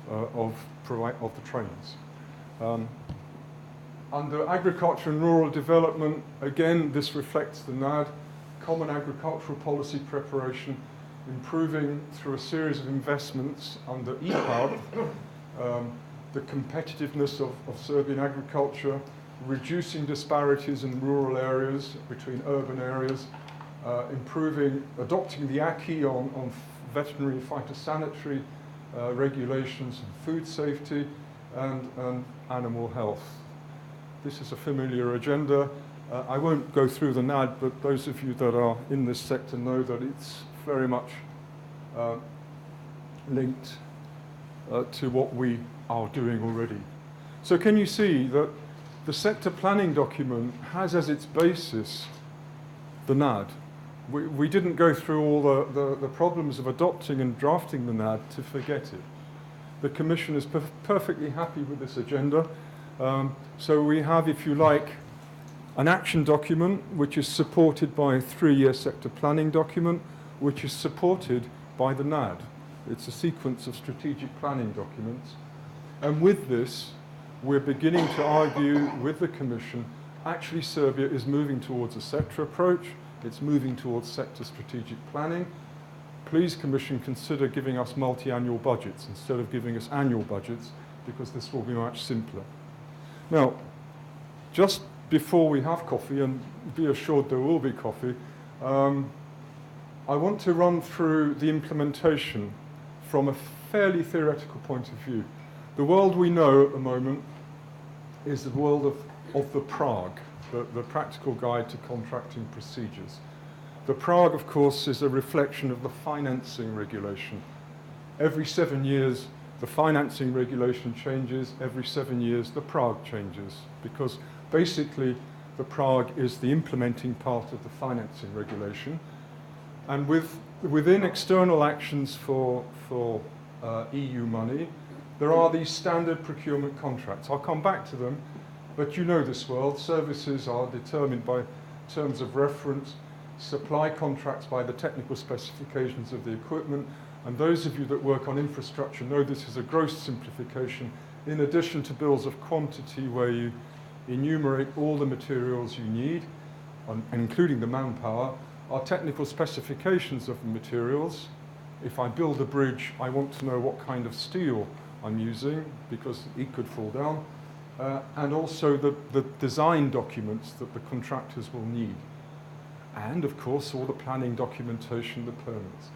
the trains. Under agriculture and rural development, again, this reflects the NAD, common agricultural policy preparation, improving through a series of investments under IPA, the competitiveness of Serbian agriculture, reducing disparities in rural areas between urban areas, adopting the acquis on veterinary phytosanitary regulations and food safety and animal health. This is a familiar agenda. I won't go through the NAD, but those of you that are in this sector know that it's very much linked to what we are doing already. So can you see that the sector planning document has as its basis the NAD? We didn't go through all the problems of adopting and drafting the NAD to forget it. The Commission is perfectly happy with this agenda. So we have, if you like, an action document which is supported by a 3-year sector planning document which is supported by the NAD. It's a sequence of strategic planning documents. And with this, we're beginning to argue with the Commission, actually Serbia is moving towards a sector approach, it's moving towards sector strategic planning. Please, Commission, consider giving us multi-annual budgets instead of giving us annual budgets, because this will be much simpler. Now, just before we have coffee, and be assured there will be coffee, I want to run through the implementation from a fairly theoretical point of view. The world we know at the moment is the world of the Prague, the practical guide to contracting procedures. The Prague, of course, is a reflection of the financing regulation. Every 7 years, the financing regulation changes. Every 7 years, the Prague changes, because basically the Prague is the implementing part of the financing regulation. And within external actions for EU money, there are these standard procurement contracts. I'll come back to them, but you know this world. Services are determined by terms of reference, supply contracts by the technical specifications of the equipment, and those of you that work on infrastructure know this is a gross simplification, in addition to bills of quantity where you enumerate all the materials you need, including the manpower, are technical specifications of the materials. If I build a bridge, I want to know what kind of steel I'm using, because it could fall down, and also the design documents that the contractors will need. And, of course, all the planning documentation, the permits.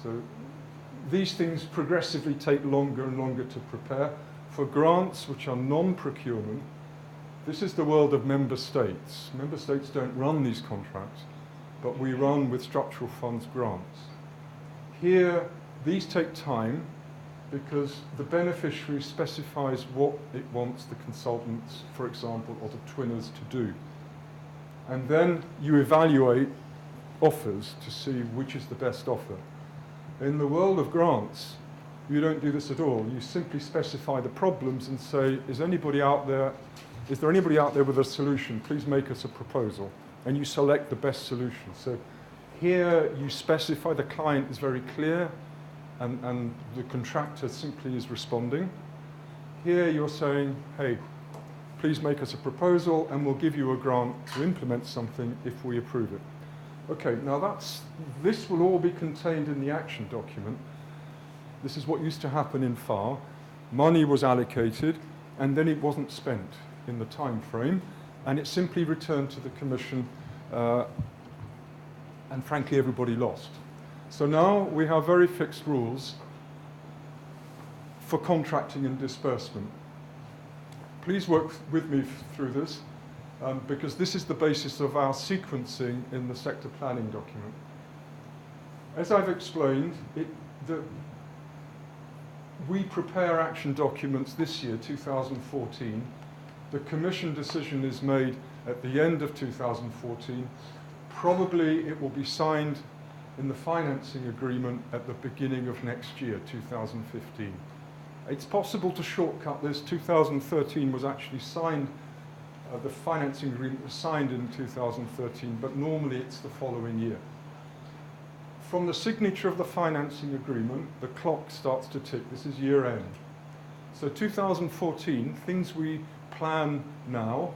So these things progressively take longer and longer to prepare. For grants which are non-procurement, this is the world of member states. Member states don't run these contracts, but we run with structural funds grants. Here, these take time because the beneficiary specifies what it wants the consultants, for example, or the twinners to do. And then you evaluate offers to see which is the best offer. In the world of grants, you don't do this at all. You simply specify the problems and say, is there anybody out there with a solution? Please make us a proposal. And you select the best solution. So here you specify, the client is very clear, and the contractor simply is responding. Here you're saying, hey, please make us a proposal and we'll give you a grant to implement something if we approve it. Okay, now this will all be contained in the action document. This is what used to happen in FAR. Money was allocated and then it wasn't spent in the time frame, and it simply returned to the Commission, and frankly everybody lost. So now we have very fixed rules for contracting and disbursement. Please work with me through this, because this is the basis of our sequencing in the sector planning document. As I've explained, we prepare action documents this year, 2014. The Commission decision is made at the end of 2014. Probably it will be signed in the financing agreement at the beginning of next year, 2015. It's possible to shortcut this. 2013 was actually signed, the financing agreement was signed in 2013, but normally it's the following year. From the signature of the financing agreement, the clock starts to tick. This is year end. So 2014, things we plan now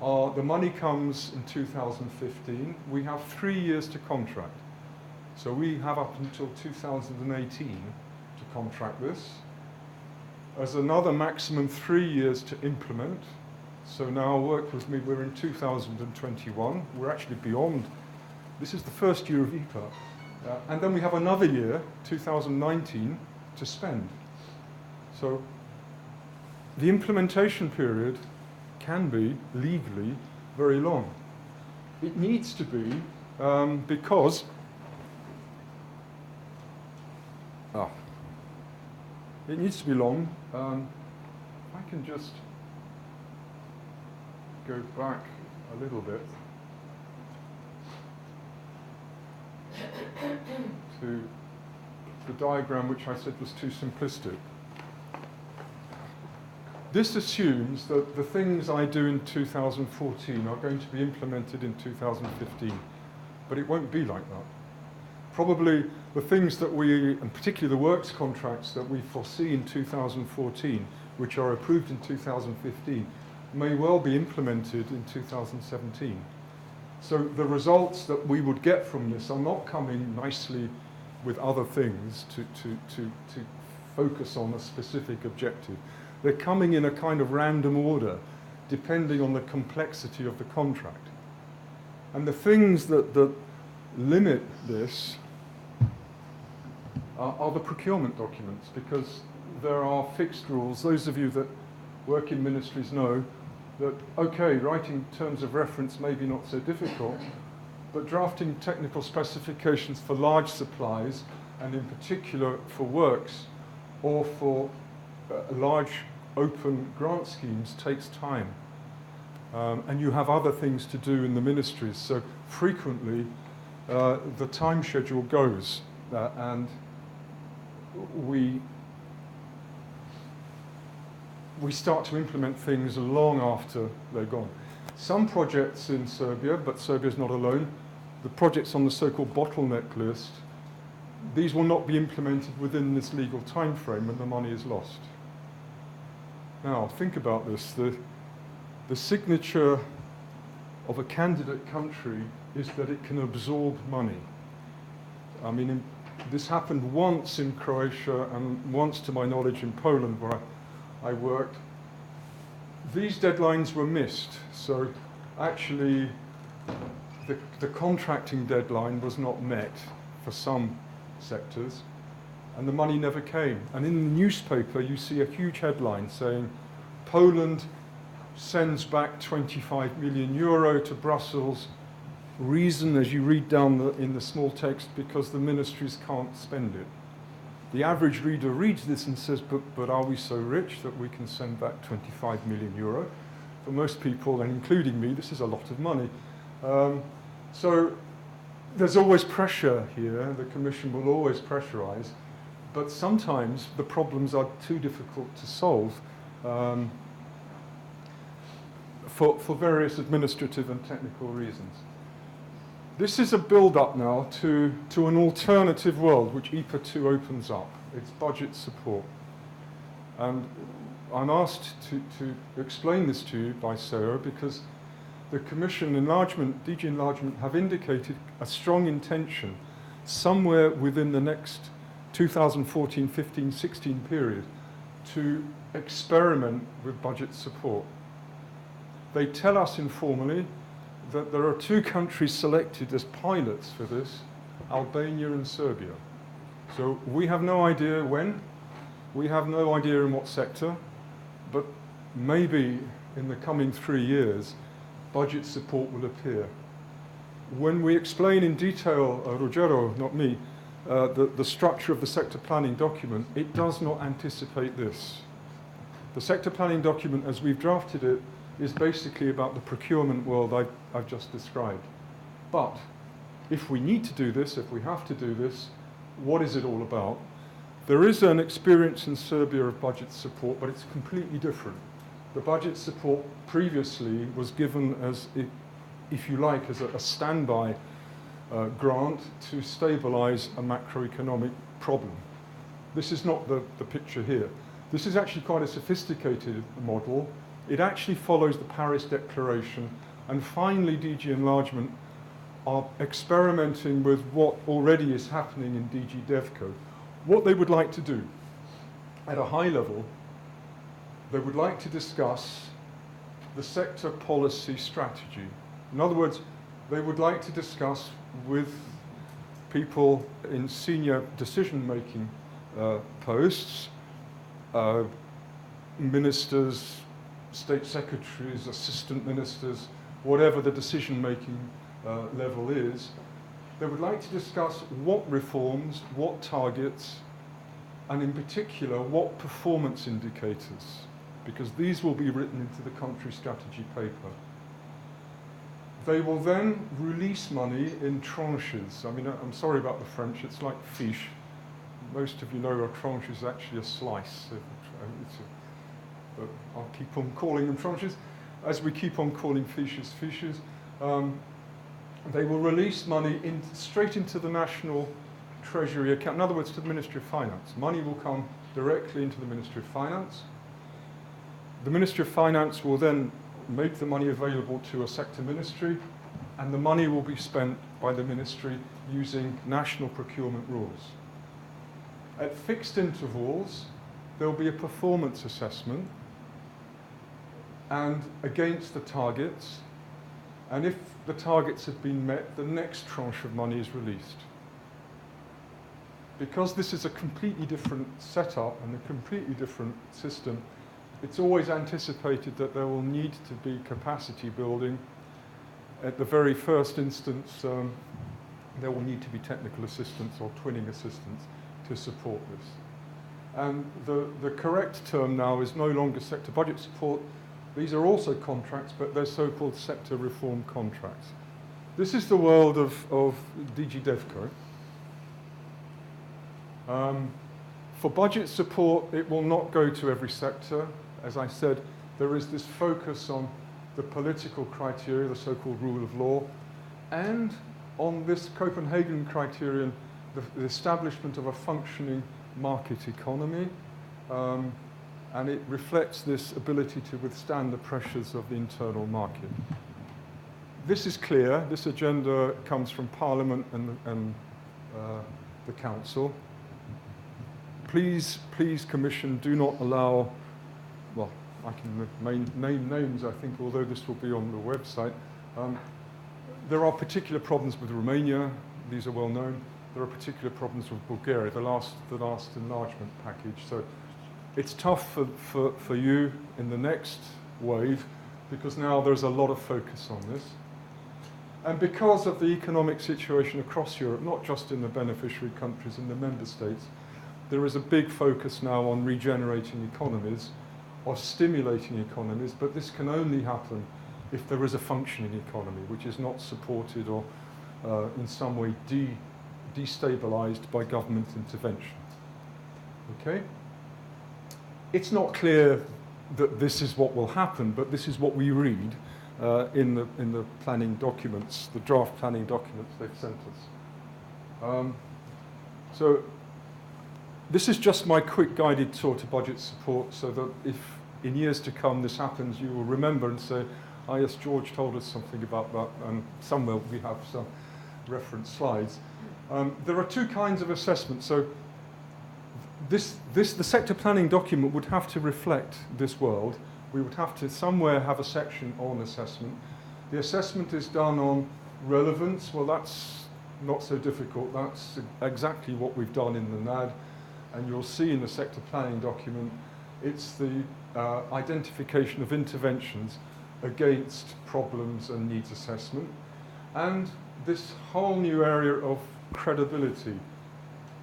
are the money comes in 2015. We have 3 years to contract. So we have up until 2018 to contract this. There's another maximum 3 years to implement. So now work with me, we're in 2021. We're actually beyond. This is the first year of IPA. And then we have another year, 2019, to spend. So the implementation period can be legally very long. It needs to be because it needs to be long. If I can just go back a little bit to the diagram which I said was too simplistic. This assumes that the things I do in 2014 are going to be implemented in 2015, but it won't be like that. Probably the things that we, and particularly the works contracts that we foresee in 2014, which are approved in 2015, may well be implemented in 2017. So the results that we would get from this are not coming nicely with other things to focus on a specific objective. They're coming in a kind of random order, depending on the complexity of the contract. And the things that limit this are the procurement documents, because there are fixed rules. Those of you that work in ministries know that, okay, writing terms of reference may be not so difficult, but drafting technical specifications for large supplies, and in particular for works or for large open grant schemes, takes time. And you have other things to do in the ministries. So frequently, the time schedule goes, and we start to implement things long after they're gone. Some projects in Serbia, but Serbia's not alone, the projects on the so-called bottleneck list, these will not be implemented within this legal time frame and the money is lost. Now, think about this. The signature of a candidate country is that it can absorb money. I mean, this happened once in Croatia and once, to my knowledge, in Poland, where I worked. These deadlines were missed, so actually the contracting deadline was not met for some sectors, and the money never came. And in the newspaper you see a huge headline saying, Poland sends back 25 million euro to Brussels. Reason, as you read down in the small text, because the ministries can't spend it. The average reader reads this and says, but are we so rich that we can send back 25 million euro? For most people, and including me, this is a lot of money. So there's always pressure here. The Commission will always pressurize, but sometimes the problems are too difficult to solve for various administrative and technical reasons. This is a build-up now to an alternative world which IPA 2 opens up. It's budget support. And I'm asked to explain this to you by Sarah because the Commission Enlargement, DG Enlargement, have indicated a strong intention somewhere within the next 2014, 15, 16 period to experiment with budget support. They tell us informally that there are 2 countries selected as pilots for this, Albania and Serbia. So we have no idea when, we have no idea in what sector, but maybe in the coming 3 years, budget support will appear. When we explain in detail, Ruggero, not me, the structure of the sector planning document, it does not anticipate this. The sector planning document, as we've drafted it, is basically about the procurement world I've just described. But if we need to do this, if we have to do this, what is it all about? There is an experience in Serbia of budget support, but it's completely different. The budget support previously was given as, if you like, as a standby grant to stabilize a macroeconomic problem. This is not the picture here. This is actually quite a sophisticated model. It actually follows the Paris Declaration, and finally DG Enlargement are experimenting with what already is happening in DG DevCo. What they would like to do, at a high level, they would like to discuss the sector policy strategy. In other words, they would like to discuss with people in senior decision-making posts, ministers, state secretaries, assistant ministers, whatever the decision-making level is. They would like to discuss what reforms, what targets, and in particular, what performance indicators, because these will be written into the country strategy paper. They will then release money in tranches. I mean, I'm sorry about the French, it's like fiche. Most of you know a tranche is actually a slice. But I'll keep on calling them tranches. As we keep on calling fiches, fiches. They will release money straight into the national treasury account. In other words, to the Ministry of Finance. Money will come directly into the Ministry of Finance. The Ministry of Finance will then make the money available to a sector ministry, and the money will be spent by the ministry using national procurement rules. At fixed intervals, there will be a performance assessment, and against the targets, and if the targets have been met, the next tranche of money is released. Because this is a completely different setup and a completely different system, it's always anticipated that there will need to be capacity building. At the very first instance, there will need to be technical assistance or twinning assistance to support this. And the correct term now is no longer sector budget support. These are also contracts, but they're so-called sector reform contracts. This is the world of DG DevCo. For budget support, it will not go to every sector. As I said, there is this focus on the political criteria, the so-called rule of law, and on this Copenhagen criterion, the establishment of a functioning market economy. And it reflects this ability to withstand the pressures of the internal market. This is clear. This agenda comes from Parliament and the Council. Please, Commission, do not allow, well, I can name names, I think, although this will be on the website. There are particular problems with Romania. These are well known. There are particular problems with Bulgaria, the last enlargement package. So it's tough for you in the next wave, because now there's a lot of focus on this. And because of the economic situation across Europe, not just in the beneficiary countries and the member states, there is a big focus now on regenerating economies, or stimulating economies, but this can only happen if there is a functioning economy, which is not supported or in some way destabilized by government intervention. Okay? It's not clear that this is what will happen, but this is what we read in the planning documents, the draft planning documents they've sent us. So this is just my quick guided tour to budget support, so that if in years to come this happens, you will remember and say, oh yes, George told us something about that, and somewhere we have some reference slides. There are two kinds of assessment. So the sector planning document would have to reflect this world. We would have to somewhere have a section on assessment. The assessment is done on relevance. Well, that's not so difficult. That's exactly what we've done in the NAD. And you'll see in the sector planning document, it's the identification of interventions against problems and needs assessment. And this whole new area of credibility,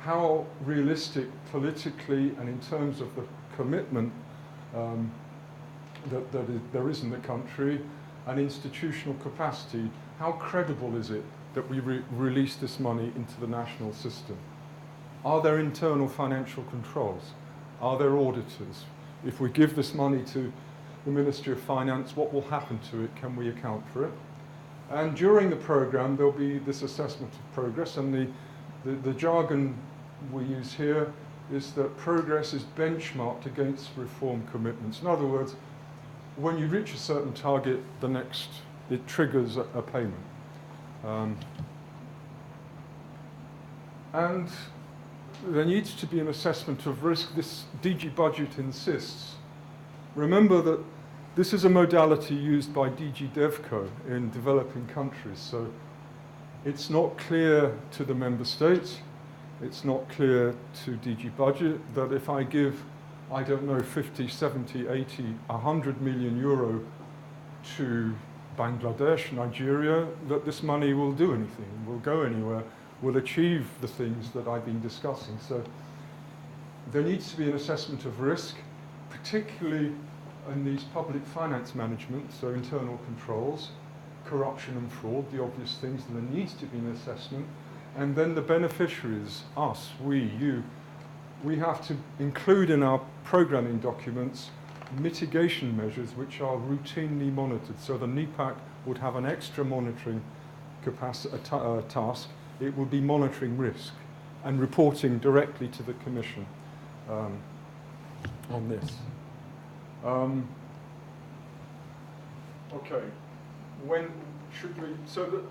how realistic politically and in terms of the commitment that there is in the country, and institutional capacity, how credible is it that we release this money into the national system? Are there internal financial controls? Are there auditors? If we give this money to the Ministry of Finance, what will happen to it? Can we account for it? And during the programme, there'll be this assessment of progress, and the jargon we use here is that progress is benchmarked against reform commitments. In other words, when you reach a certain target, it triggers a payment. And there needs to be an assessment of risk. This DG budget insists. Remember that this is a modality used by DG DevCo in developing countries, so it's not clear to the member states, it's not clear to DG budget that if I give, I don't know, 50, 70, 80, 100 million euro to Bangladesh, Nigeria, that this money will do anything, will go anywhere, will achieve the things that I've been discussing. So there needs to be an assessment of risk, particularly in these public finance management, so internal controls, corruption and fraud, the obvious things, and there needs to be an assessment. And then the beneficiaries, us, we, you, we have to include in our programming documents mitigation measures which are routinely monitored. So the NEPAC would have an extra monitoring task. It would be monitoring risk and reporting directly to the Commission on this. Okay, when should we, so that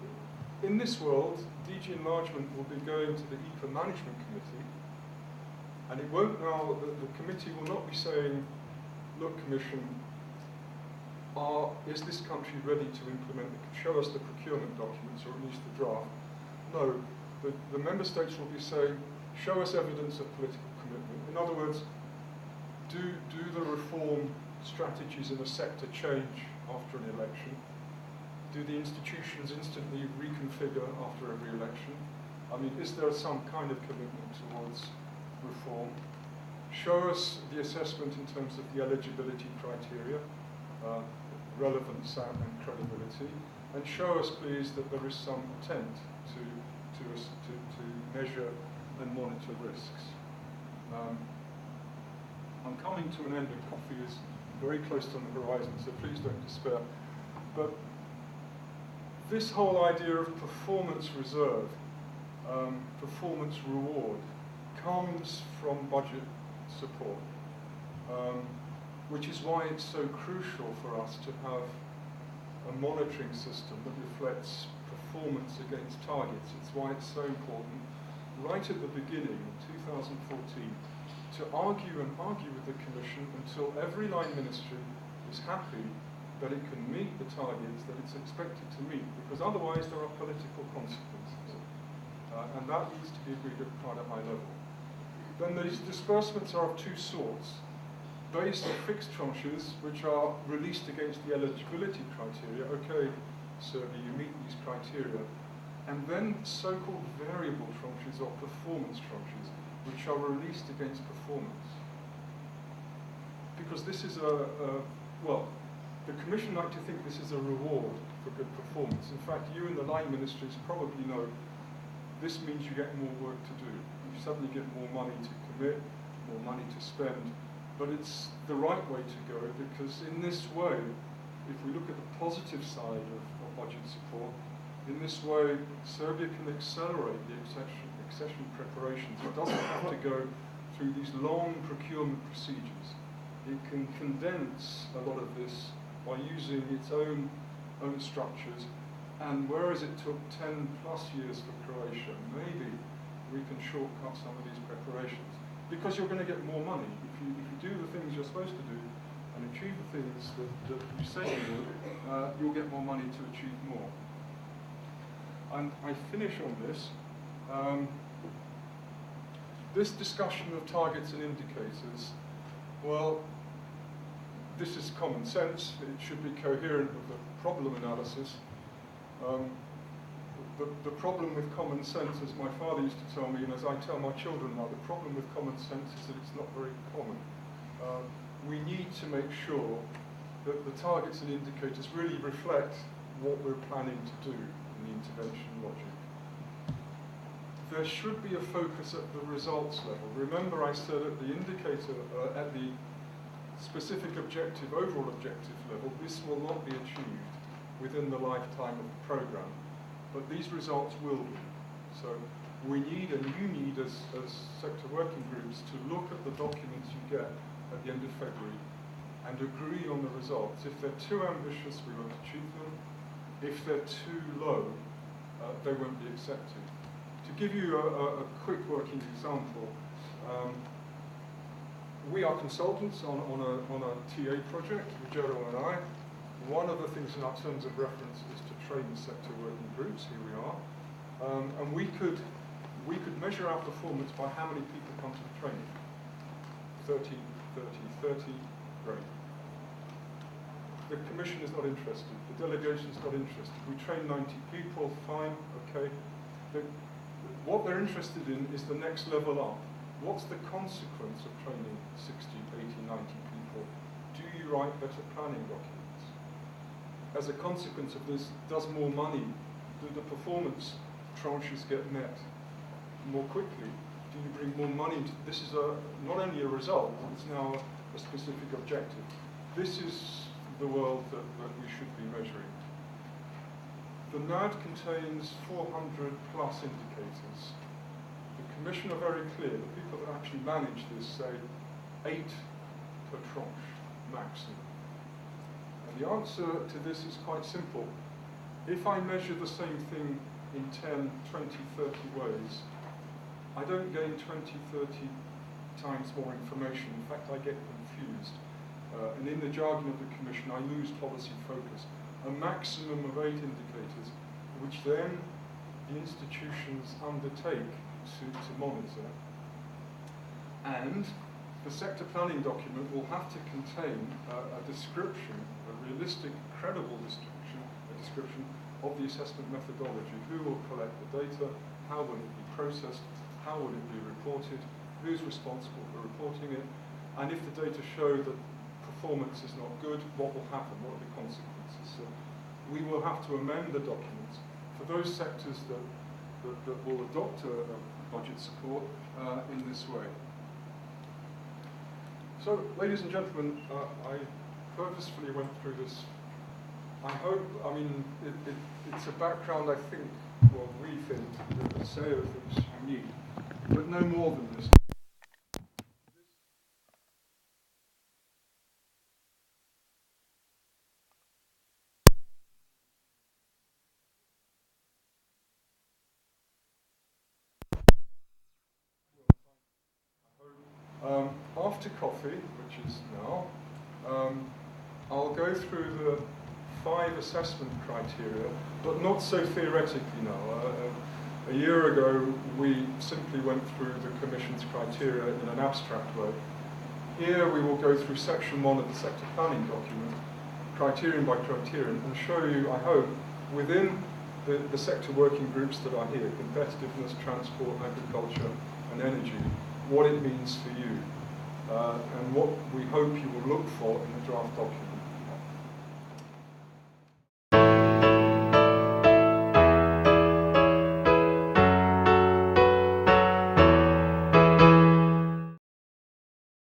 in this world, DG Enlargement will be going to the IPA Management Committee, and it won't now, the committee will not be saying, look, Commission, is this country ready to implement, show us the procurement documents, or at least the draft. No, the member states will be saying, show us evidence of political commitment. In other words, do the reform strategies in a sector change after an election? Do the institutions instantly reconfigure after every election? I mean, is there some kind of commitment towards reform? Show us the assessment in terms of the eligibility criteria, relevance and credibility, and show us, please, that there is some intent to measure and monitor risks. I'm coming to an end, and coffee is very close on the horizon, so please don't despair. But this whole idea of performance reserve, performance reward, comes from budget support, which is why it's so crucial for us to have a monitoring system that reflects performance against targets. It's why it's so important, right at the beginning, in 2014, to argue with the Commission until every line ministry is happy that it can meet the targets that it's expected to meet, because otherwise there are political consequences. And that needs to be agreed upon at high level. Then these disbursements are of two sorts. Based on fixed tranches, which are released against the eligibility criteria. Okay, Serbia, you meet these criteria. And then so-called variable tranches or performance tranches, which are released against performance. Because this is well, the Commission like to think this is a reward for good performance. In fact, you in the line ministries probably know this means you get more work to do. You suddenly get more money to commit, more money to spend. But it's the right way to go, because in this way, if we look at the positive side of budget support, in this way, Serbia can accelerate the accession preparations. It doesn't have to go through these long procurement procedures. It can condense a lot of this by using its own structures. And whereas it took 10 plus years for Croatia, maybe we can shortcut some of these preparations. Because you're going to get more money. If you do the things you're supposed to do and achieve the things that you say you will, you'll get more money to achieve more. And I finish on this. This discussion of targets and indicators, well, this is common sense. It should be coherent with the problem analysis. The problem with common sense, as my father used to tell me, and as I tell my children now, the problem with common sense is that it's not very common. We need to make sure that the targets and indicators really reflect what we're planning to do in the intervention logic. There should be a focus at the results level. Remember I said at the indicator, at the specific objective, overall objective level, this will not be achieved within the lifetime of the program, but these results will be. So we need, and you need as sector working groups, to look at the documents you get at the end of February and agree on the results. If they're too ambitious, we won't achieve them. If they're too low, they won't be accepted. To give you a quick working example, we are consultants on a TA project, Rogero and I. One of the things in our terms of reference is to train sector working groups. Here we are. And we could measure our performance by how many people come to the training. 30, 30, 30, great. The commission is not interested. The delegation is not interested. We train 90 people, fine, okay. What they're interested in is the next level up. What's the consequence of training 60, 80, 90 people? Do you write better planning documents? As a consequence of this, does more money, do the performance tranches get met more quickly? Do you bring more money into this? Is not only a result, it's now a specific objective. This is the world that we should be measuring. The NAD contains 400 plus indicators. The Commission are very clear. The people that actually manage this say 8 per tranche maximum. And the answer to this is quite simple. If I measure the same thing in 10, 20, 30 ways, I don't gain 20, 30 times more information. In fact, I get confused. And in the jargon of the Commission, I lose policy focus. A maximum of 8 indicators, which then the institutions undertake to monitor. And the sector planning document will have to contain a description, a realistic, credible description of the assessment methodology. Who will collect the data? How will it be processed? How will it be reported? Who's responsible for reporting it? And if the data show that performance is not good, what will happen? What are the consequences? So we will have to amend the documents for those sectors that will adopt a budget support in this way. So, ladies and gentlemen, I purposefully went through this. I hope, I mean, it's a background I think, well, we think, that SEO thinks you need, but no more than this. After coffee, which is now, I'll go through the 5 assessment criteria, but not so theoretically now. A year ago, we simply went through the Commission's criteria in an abstract way. Here, we will go through section 1 of the sector planning document, criterion by criterion, and show you, I hope, within the sector working groups that are here, competitiveness, transport, agriculture, and energy, what it means for you, and what we hope you will look for in the draft document.